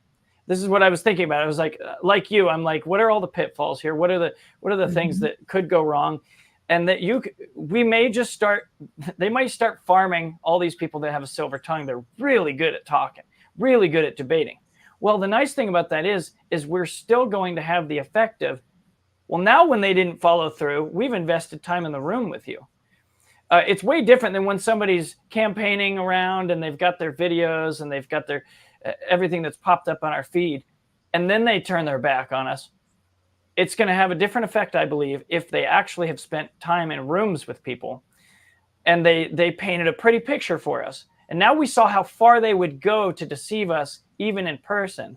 This is what I was thinking about. I was like you, I'm like, what are all the pitfalls here? What are the things that could go wrong? And that we may just they might start farming all these people that have a silver tongue. They're really good at talking, really good at debating. Well, the nice thing about that is we're still going to have the effect of, well, now when they didn't follow through, we've invested time in the room with you. It's way different than when somebody's campaigning around and they've got their videos and they've got their everything that's popped up on our feed, and then they turn their back on us. It's going to have a different effect, I believe, if they actually have spent time in rooms with people and they painted a pretty picture for us. And now we saw how far they would go to deceive us, even in person.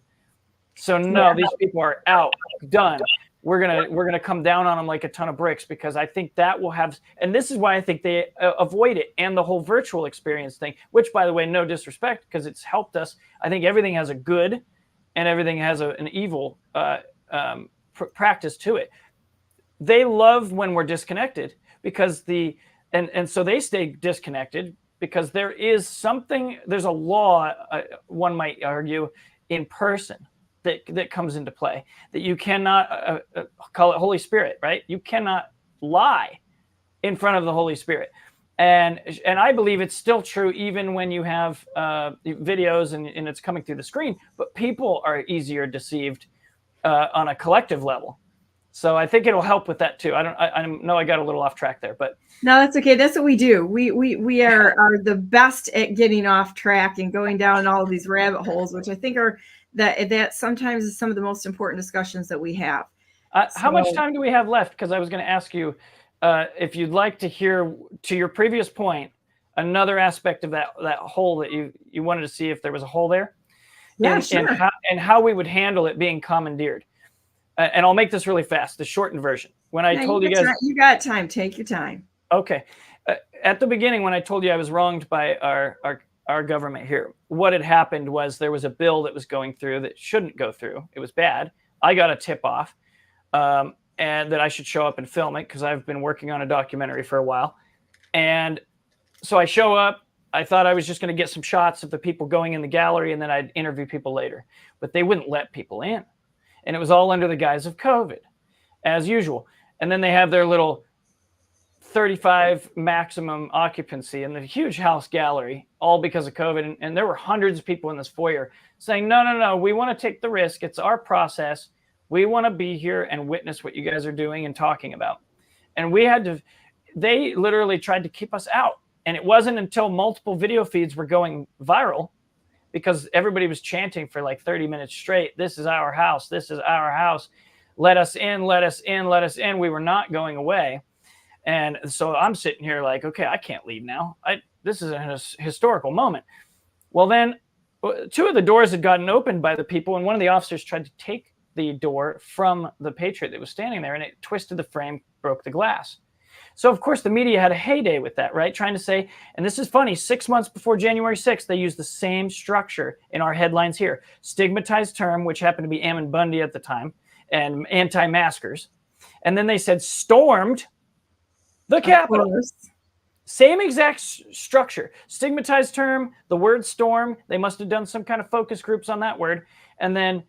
So no, these people are out, done. We're gonna come down on them like a ton of bricks, because I think that will have, and this is why I think they avoid it, and the whole virtual experience thing, which, by the way, no disrespect, because it's helped us. I think everything has a good and everything has an evil practice to it. They love when we're disconnected, because and so they stay disconnected because there's a law, one might argue, in person that comes into play, that you cannot call it Holy Spirit, right? You cannot lie in front of the Holy Spirit. And I believe it's still true even when you have videos and it's coming through the screen, but people are easier deceived on a collective level. So I think it'll help with that too. I know I got a little off track there, but no, that's okay. That's what we do. We are the best at getting off track and going down all of these rabbit holes, which I think are that sometimes is some of the most important discussions that we have. How much time do we have left? Because I was going to ask you if you'd like to hear, to your previous point, another aspect of that hole that you wanted to see if there was a hole there. Yeah, sure. And how we would handle it being commandeered. And I'll make this really fast, the shortened version. When I told you guys, you got time. Take your time. Okay. At the beginning, when I told you I was wronged by our government here, what had happened was there was a bill that was going through that shouldn't go through. It was bad. I got a tip off, and that I should show up and film it because I've been working on a documentary for a while. And so I show up. I thought I was just going to get some shots of the people going in the gallery, and then I'd interview people later. But they wouldn't let people in. And it was all under the guise of COVID, as usual. And then they have their little 35 maximum occupancy in the huge house gallery, all because of COVID. And there were hundreds of people in this foyer saying, no, we want to take the risk. It's our process. We want to be here and witness what you guys are doing and talking about. And they literally tried to keep us out. And it wasn't until multiple video feeds were going viral, because everybody was chanting for like 30 minutes straight, this is our house, this is our house, let us in, let us in, let us in. We were not going away. And so I'm sitting here like, okay, I can't leave now. This is a historical moment. Well, then 2 of the doors had gotten opened by the people, and one of the officers tried to take the door from the patriot that was standing there, and it twisted the frame, broke the glass. So, of course, the media had a heyday with that, right? Trying to say, and this is funny, 6 months before January 6th, they used the same structure in our headlines here. Stigmatized term, which happened to be Ammon Bundy at the time, and anti-maskers. And then they said stormed the Capitol. Same exact structure. Stigmatized term, the word storm. They must have done some kind of focus groups on that word. And then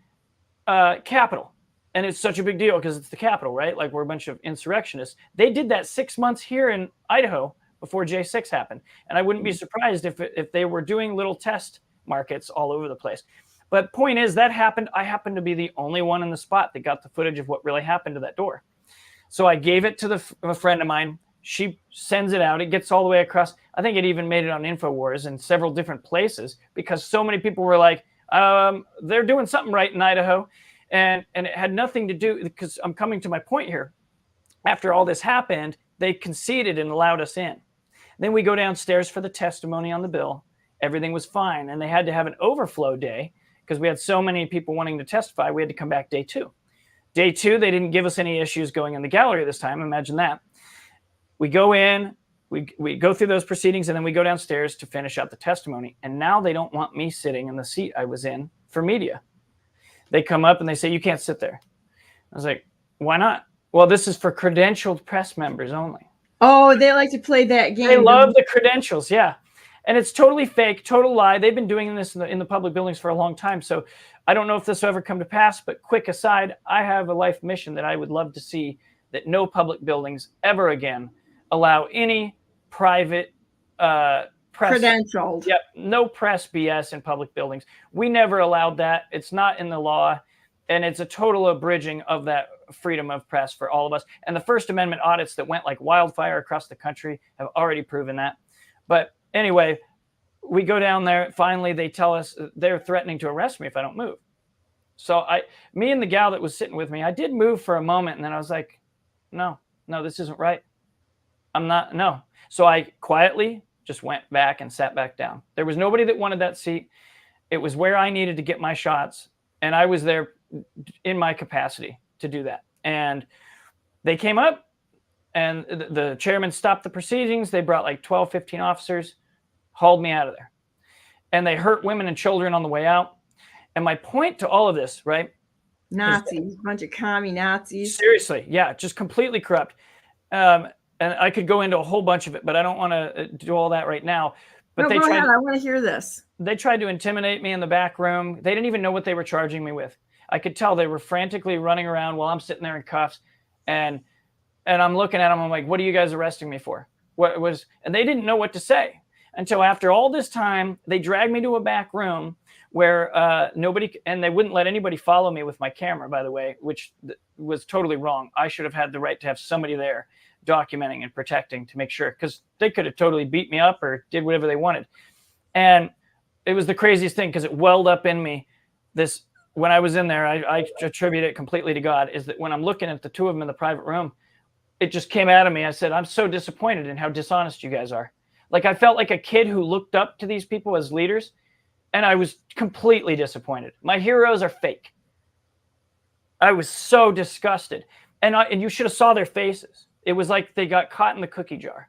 Capitol. And it's such a big deal because it's the Capitol, right? Like, we're a bunch of insurrectionists. They did that 6 months here in Idaho before J6 happened. And I wouldn't be surprised if they were doing little test markets all over the place. But point is, that happened. I happened to be the only one in the spot that got the footage of what really happened to that door. So I gave it to a friend of mine. She sends it out. It gets all the way across. I think it even made it on InfoWars in several different places because so many people were like, they're doing something right in Idaho. And it had nothing to do, because I'm coming to my point here. After all this happened, they conceded and allowed us in. Then we go downstairs for the testimony on the bill. Everything was fine. And they had to have an overflow day because we had so many people wanting to testify. We had to come back day 2. Day 2, they didn't give us any issues going in the gallery this time. Imagine that. We go in, we go through those proceedings, and then we go downstairs to finish out the testimony. And now they don't want me sitting in the seat I was in for media. They come up and they say, you can't sit there. I was like, why not? Well, this is for credentialed press members only. Oh, they like to play that game. They love the credentials, yeah. And it's totally fake, total lie. They've been doing this in the public buildings for a long time. So I don't know if this will ever come to pass, but quick aside, I have a life mission that I would love to see, that no public buildings ever again allow any private press. Credentialed. Yep, no press BS in public buildings. We never allowed that. It's not in the law. And it's a total abridging of that freedom of press for all of us. And the First Amendment audits that went like wildfire across the country have already proven that. But anyway, we go down there. Finally, they tell us they're threatening to arrest me if I don't move. So me and the gal that was sitting with me, I did move for a moment. And then I was like, no, this isn't right. No. So I quietly just went back and sat back down. There was nobody that wanted that seat. It was where I needed to get my shots. And I was there in my capacity to do that. And they came up and the chairman stopped the proceedings. They brought like 12, 15 officers, hauled me out of there. And they hurt women and children on the way out. And my point to all of this, right? Nazis, a bunch of commie Nazis. Seriously, yeah, just completely corrupt. And I could go into a whole bunch of it, but I don't want to do all that right now. But no, go ahead. I want to hear this. They tried to intimidate me in the back room. They didn't even know what they were charging me with. I could tell they were frantically running around while I'm sitting there in cuffs. And I'm looking at them. I'm like, what are you guys arresting me for? And they didn't know what to say until after all this time, they dragged me to a back room where and they wouldn't let anybody follow me with my camera, by the way, which was totally wrong. I should have had the right to have somebody there documenting and protecting to make sure, because they could have totally beat me up or did whatever they wanted. And it was the craziest thing because it welled up in me, this when I was in there, I attribute it completely to God, is that when I'm looking at the two of them in the private room, it just came out of me. I said, I'm so disappointed in how dishonest you guys are. Like, I felt like a kid who looked up to these people as leaders, and I was completely disappointed. My heroes are fake. I was so disgusted. And you should have saw their faces. It was like they got caught in the cookie jar.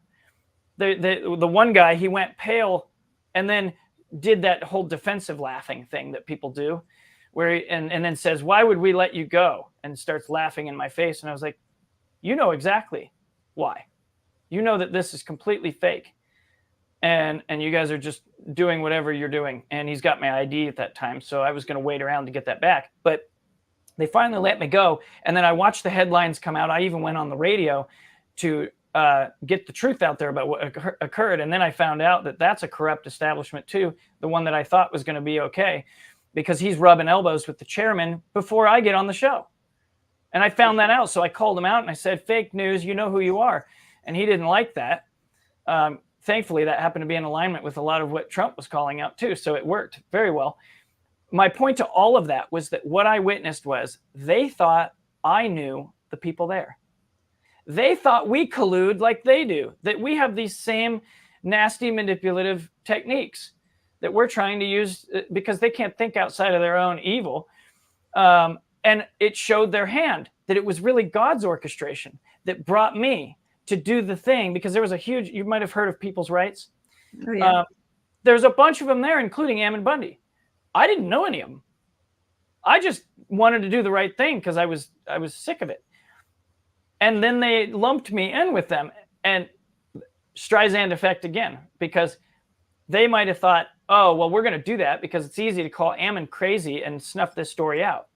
The one guy, he went pale and then did that whole defensive laughing thing that people do, where and then says, "Why would we let you go?" and starts laughing in my face. And I was like, you know exactly why. You know that this is completely fake. And you guys are just doing whatever you're doing. And he's got my ID at that time, so I was going to wait around to get that back. But they finally let me go. And then I watched the headlines come out. I even went on the radio to get the truth out there about what occurred. And then I found out that that's a corrupt establishment too, the one that I thought was going to be okay, because he's rubbing elbows with the chairman before I get on the show. And I found that out. So I called him out and I said, fake news, you know who you are. And he didn't like that. Thankfully, that happened to be in alignment with a lot of what Trump was calling out too. So it worked very well. My point to all of that was that what I witnessed was they thought I knew the people there. They thought we collude like they do, that we have these same nasty manipulative techniques that we're trying to use because they can't think outside of their own evil. And it showed their hand that it was really God's orchestration that brought me to do the thing, because there was a huge, you might have heard of People's Rights. Oh, yeah. There's a bunch of them there, including Ammon Bundy. I didn't know any of them. I just wanted to do the right thing because I was sick of it. And then they lumped me in with them, and Streisand effect again, because they might have thought, oh, well, we're going to do that because it's easy to call Ammon crazy and snuff this story out.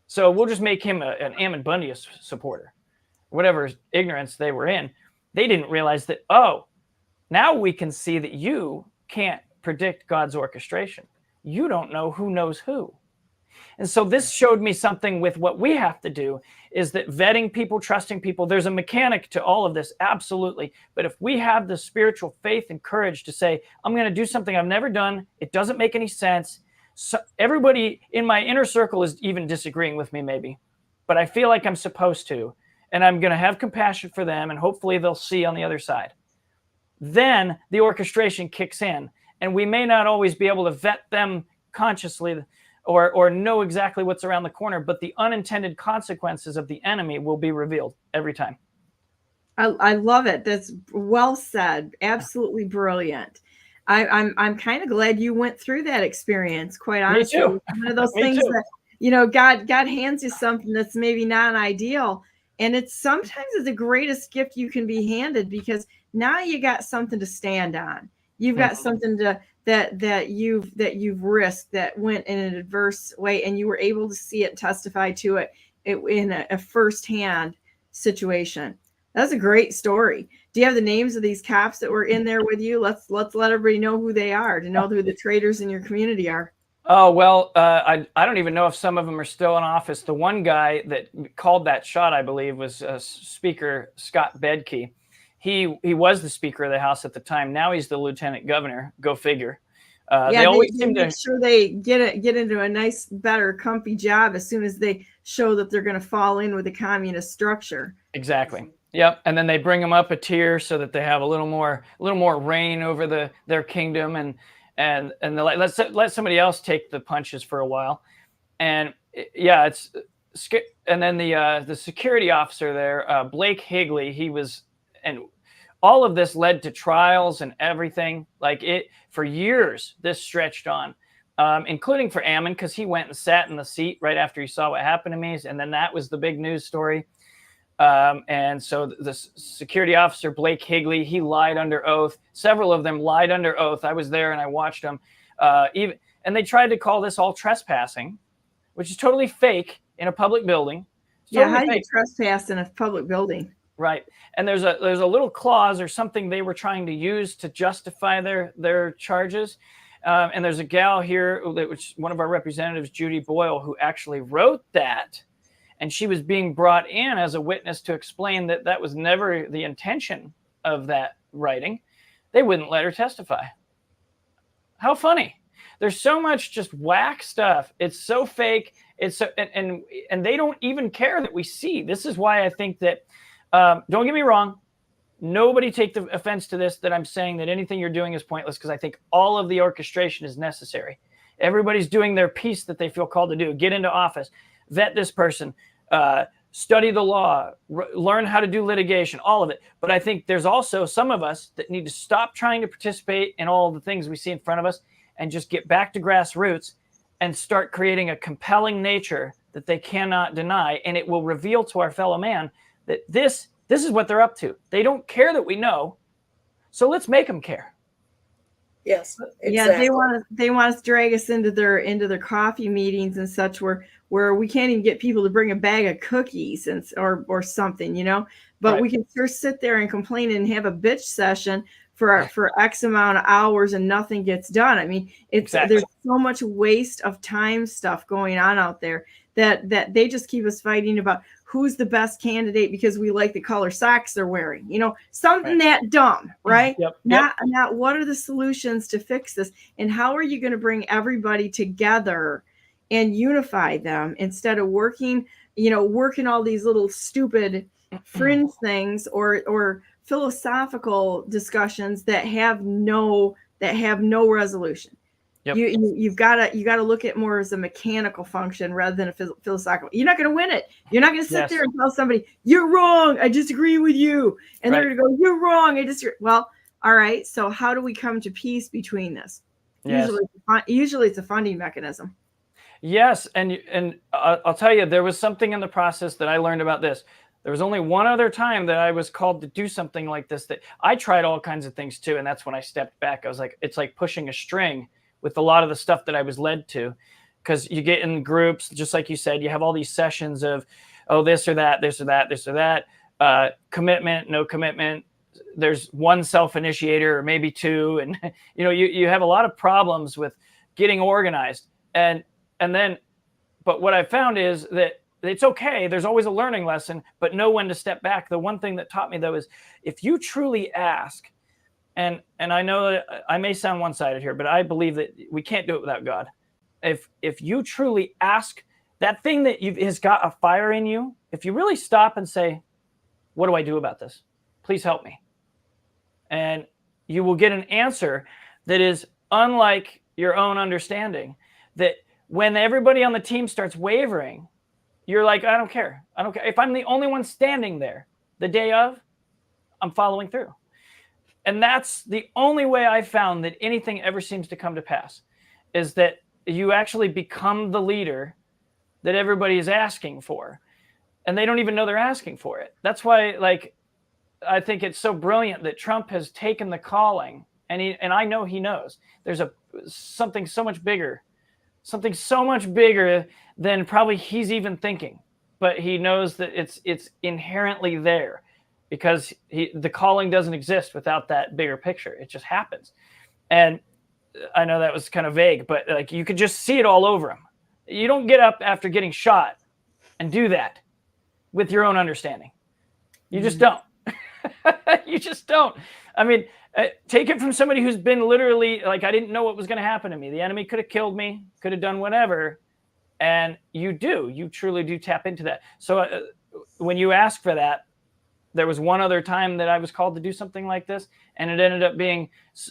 So we'll just make him an Ammon Bundy supporter, whatever ignorance they were in. They didn't realize that, oh, now we can see that you can't predict God's orchestration. You don't know who knows who. And so this showed me something with what we have to do, is that vetting people, trusting people, there's a mechanic to all of this, absolutely. But if we have the spiritual faith and courage to say, I'm going to do something I've never done, it doesn't make any sense. So everybody in my inner circle is even disagreeing with me maybe, but I feel like I'm supposed to, and I'm going to have compassion for them, and hopefully they'll see on the other side. Then the orchestration kicks in, and we may not always be able to vet them consciously or know exactly what's around the corner, but the unintended consequences of the enemy will be revealed every time. I love it. That's well said. Absolutely brilliant. I'm kind of glad you went through that experience, quite honestly. Me too. One of those Me things too. that, you know, God hands you something that's maybe not ideal. And it's sometimes the greatest gift you can be handed, because now you got something to stand on. You've got something that you've risked that went in an adverse way, and you were able to see it, testify to it in a firsthand situation. That's a great story. Do you have the names of these cops that were in there with you? Let's let everybody know who they are, to know who the traitors in your community are. Oh, well, I don't even know if some of them are still in office. The one guy that called that shot, I believe, was Speaker Scott Bedke. He was the Speaker of the House at the time. Now he's the Lieutenant Governor. Go figure. They always seem to make sure they get into a nice, better, comfy job as soon as they show that they're going to fall in with the communist structure. Exactly. Yep. And then they bring them up a tier so that they have a little more reign over their kingdom, and let somebody else take the punches for a while. And yeah, and then the security officer there, Blake Higley, he was, and all of this led to trials and everything. Like it, for years, this stretched on, including for Ammon, because he went and sat in the seat right after he saw what happened to me. And then that was the big news story. And so the security officer, Blake Higley, he lied under oath. Several of them lied under oath. I was there and I watched them. And they tried to call this all trespassing, which is totally fake in a public building. Yeah, how do you trespass in a public building? Right. And there's a little clause or something they were trying to use to justify their charges. And there's a gal here, which one of our representatives, Judy Boyle, who actually wrote that. And she was being brought in as a witness to explain that that was never the intention of that writing. They wouldn't let her testify. How funny. There's so much just whack stuff. It's so fake. It's and they don't even care that we see. This is why I think that, don't get me wrong, nobody take the offense to this, that I'm saying that anything you're doing is pointless, because I think all of the orchestration is necessary. Everybody's doing their piece that they feel called to do. Get into office, vet this person, study the law, learn how to do litigation, all of it. But I think there's also some of us that need to stop trying to participate in all the things we see in front of us and just get back to grassroots and start creating a compelling nature that they cannot deny. And it will reveal to our fellow man that this is what they're up to. They don't care that we know. So let's make them care. Yes, exactly. Yeah, they want to drag us into their coffee meetings and such, where we can't even get people to bring a bag of cookies or something, you know. But Right. we can sure sit there and complain and have a bitch session for X amount of hours and nothing gets done. I mean, Exactly. There's so much waste of time stuff going on out there that they just keep us fighting about who's the best candidate because we like the color socks they're wearing, you know, something that dumb, right? Yep. Not what are the solutions to fix this, and how are you going to bring everybody together and unify them instead of working all these little stupid fringe things or philosophical discussions that have no resolution. Yep. You've got to look at more as a mechanical function rather than a philosophical. You're not going to win it. You're not going to sit there and tell somebody you're wrong, I disagree with you, and they're going to go, you're wrong, I disagree. Well, all right. So how do we come to peace between this? Yes. Usually it's a funding mechanism. Yes, and I'll tell you, there was something in the process that I learned about this. There was only one other time that I was called to do something like this. That I tried all kinds of things too, and that's when I stepped back. I was like, it's like pushing a string with a lot of the stuff that I was led to, because you get in groups, just like you said, you have all these sessions of, oh, this or that, this or that, this or that, commitment, no commitment. There's one self-initiator or maybe two, and you have a lot of problems with getting organized. And then, but what I found is that it's okay. There's always a learning lesson, but know when to step back. The one thing that taught me, though, is if you truly ask, and I know that I may sound one-sided here, but I believe that we can't do it without God. If you truly ask that thing that has got a fire in you, if you really stop and say, what do I do about this? Please help me. And you will get an answer that is unlike your own understanding, that when everybody on the team starts wavering, you're like, I don't care. If I'm the only one standing there the day of, I'm following through. And that's the only way I found that anything ever seems to come to pass, is that you actually become the leader that everybody is asking for. And they don't even know they're asking for it. That's why, I think it's so brilliant that Trump has taken the calling, and I know he knows there's something so much bigger than probably he's even thinking, but he knows that it's inherently there, because the calling doesn't exist without that bigger picture. It just happens. And I know that was kind of vague, but you could just see it all over him. You don't get up after getting shot and do that with your own understanding. You just don't. You just don't. I mean, take it from somebody who's been literally I didn't know what was going to happen to me. The enemy could have killed me, could have done whatever. And you truly do tap into that. So when you ask for that, there was one other time that I was called to do something like this, and it ended up being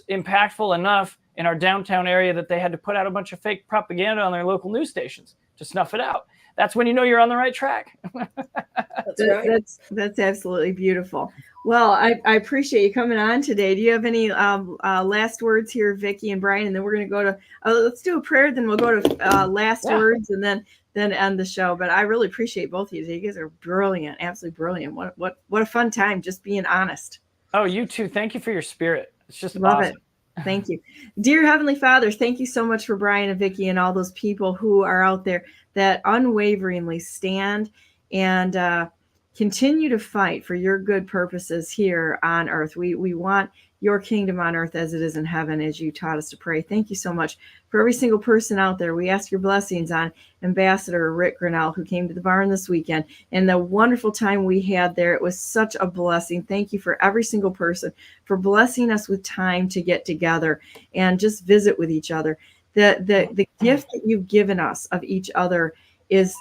impactful enough in our downtown area that they had to put out a bunch of fake propaganda on their local news stations to snuff it out. That's when you know you're on the right track. That's right. That's absolutely beautiful. Well, I appreciate you coming on today. Do you have any last words here, Vicky and Bryan? And then we're going to go to let's do a prayer. Then we'll go to last words, and then end the show. But I really appreciate both of you. You guys are brilliant, absolutely brilliant. What a fun time, just being honest. Oh, you too. Thank you for your spirit. It's just Love awesome. it. Thank you. Dear Heavenly Father, thank you so much for Bryan and Vicky and all those people who are out there that unwaveringly stand and continue to fight for your good purposes here on earth. We want your kingdom on earth as it is in heaven, as you taught us to pray. Thank you so much for every single person out there. We ask your blessings on Ambassador Rick Grinnell, who came to the barn this weekend, and the wonderful time we had there. It was such a blessing. Thank you for every single person for blessing us with time to get together and just visit with each other. The gift that you've given us of each other is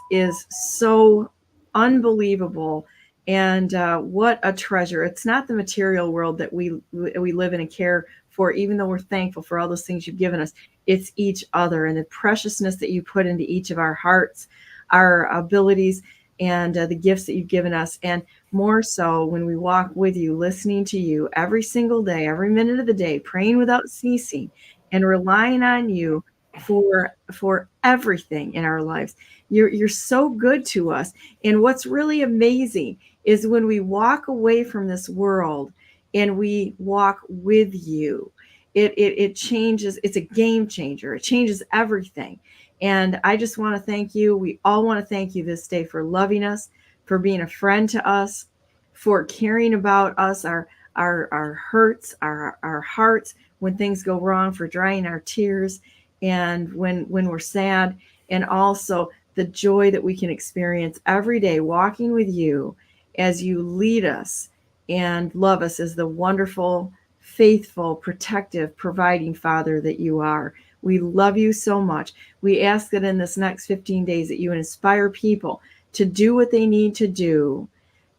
so unbelievable. And what a treasure. It's not the material world that we live in and care for, even though we're thankful for all those things you've given us. It's each other and the preciousness that you put into each of our hearts, our abilities, and the gifts that you've given us. And more so when we walk with you, listening to you every single day, every minute of the day, praying without ceasing, and relying on you for everything in our lives. You're so good to us. And what's really amazing is when we walk away from this world and we walk with you, it changes. It's a game changer. It changes everything. And I just want to thank you. We all want to thank you this day for loving us, for being a friend to us, for caring about us, our hurts, our hearts when things go wrong, for drying our tears, and when we're sad, and also the joy that we can experience every day walking with you as you lead us and love us as the wonderful, faithful, protective, providing Father that you are. We love you so much. We ask that in this next 15 days that you inspire people to do what they need to do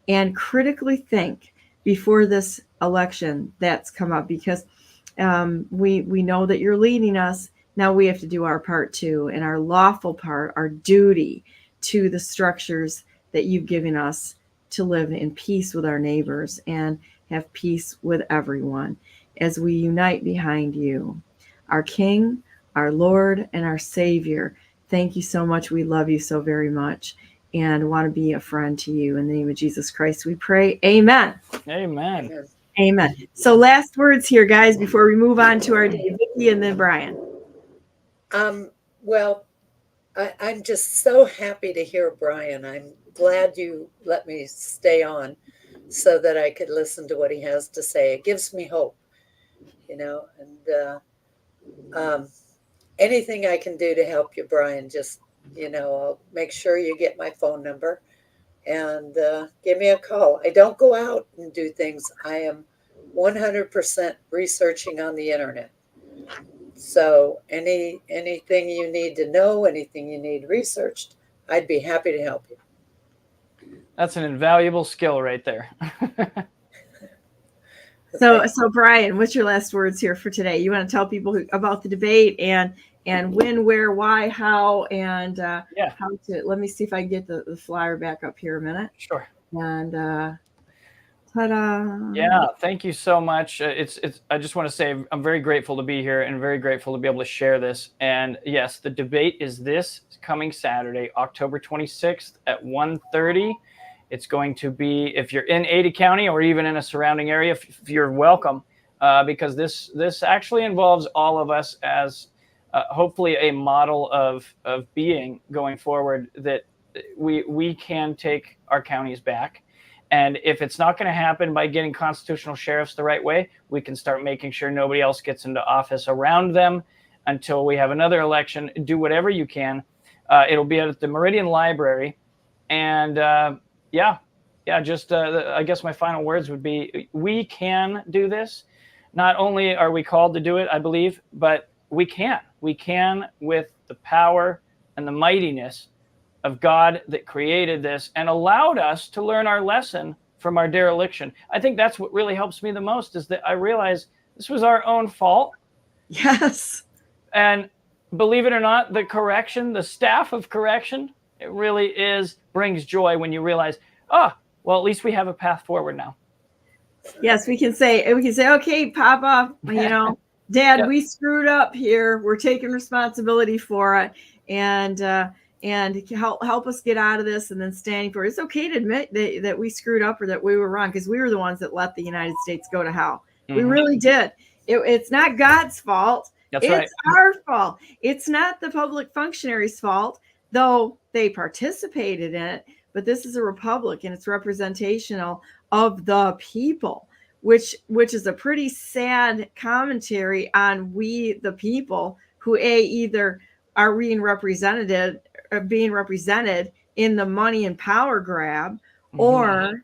and critically think before this election that's come up, because we know that you're leading us. Now we have to do our part too, and our lawful part, our duty to the structures that you've given us to live in peace with our neighbors and have peace with everyone as we unite behind you, our King, our Lord, and our Savior. Thank you so much. We love you so very much and want to be a friend to you. In the name of Jesus Christ, we pray. Amen. Amen. Amen. Amen. So last words here, guys, before we move on to our day, Vicky and then Bryan. Well, I'm just so happy to hear Bryan. I'm glad you let me stay on so that I could listen to what he has to say. It gives me hope, and anything I can do to help you, Bryan, just, I'll make sure you get my phone number and give me a call. I don't go out and do things. I am 100% researching on the internet. So anything you need to know, anything you need researched, I'd be happy to help you. That's an invaluable skill right there. So Bryan, what's your last words here for today? You want to tell people about the debate and when, where, why, how, and how to. Let me see if I can get the flyer back up here a minute. Sure. And ta-da! Yeah, thank you so much. It's. I just want to say I'm very grateful to be here and very grateful to be able to share this. And yes, the debate is this coming Saturday, October 26th at 1:30. It's going to be, if you're in Ada County or even in a surrounding area, if you're welcome, because this actually involves all of us as hopefully a model of being going forward, that we can take our counties back. And if it's not going to happen by getting constitutional sheriffs the right way, we can start making sure nobody else gets into office around them until we have another election. Do whatever you can. It'll be at the Meridian Library. And I guess my final words would be, we can do this. Not only are we called to do it, I believe, but we can. We can with the power and the mightiness of God that created this and allowed us to learn our lesson from our dereliction. I think that's what really helps me the most, is that I realize this was our own fault. Yes. And believe it or not, the staff of correction, it really brings joy when you realize, well, at least we have a path forward now. Yes, we can say, okay, Papa, Dad, yep. We screwed up here. We're taking responsibility for it. And help us get out of this, and then standing for it. It's okay to admit that we screwed up or that we were wrong, because we were the ones that let the United States go to hell. Mm-hmm. We really did. It's not God's fault. It's right. Our fault. It's not the public functionaries' fault, though they participated in it. But this is a republic, and it's representational of the people, which is a pretty sad commentary on we the people, who either are being represented in the money and power grab, or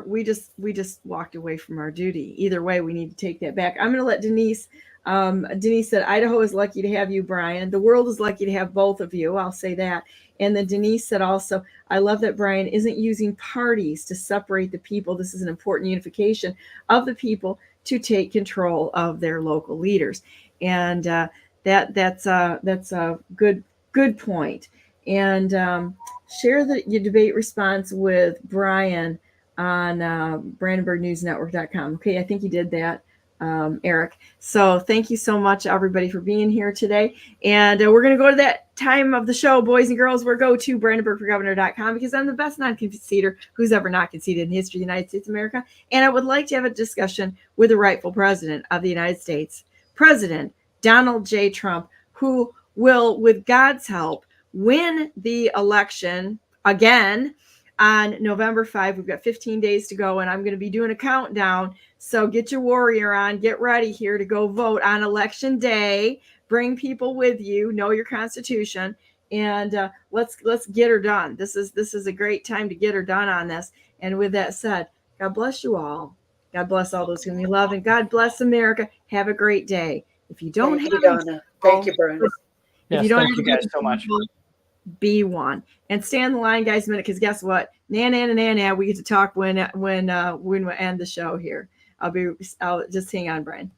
we just walked away from our duty. Either way, we need to take that back. I'm going to let Denise Denise said, Idaho is lucky to have you, Bryan. The world is lucky to have both of you. I'll say that. And then Denise said also, I love that Bryan isn't using parties to separate the people. This is an important unification of the people to take control of their local leaders. And that's a good point. And share your debate response with Bryan on BrandenburgNewsNetwork.com. Okay, I think you did that, Eric. So thank you so much, everybody, for being here today. And we're going to go to that time of the show, boys and girls. We're go to BrandenburgForGovernor.com because I'm the best non-conceder who's ever not conceded in the history of the United States of America. And I would like to have a discussion with the rightful president of the United States, President Donald J. Trump, who will, with God's help, win the election again on November 5. We've got 15 days to go, and I'm going to be doing a countdown. So get your warrior on, get ready here to go vote on election day. Bring people with you, know your Constitution, and let's get her done. This is a great time to get her done on this. And with that said, God bless you all. God bless all those whom you love, and God bless America. Have a great day. If you don't Thank have you, Donna. Thank you, Bryan. Yes, if you don't thank you guys so much. Be one and stay on the line, guys, a minute, because guess what? Nana, we get to talk when we end the show here. I'll just hang on, Bryan.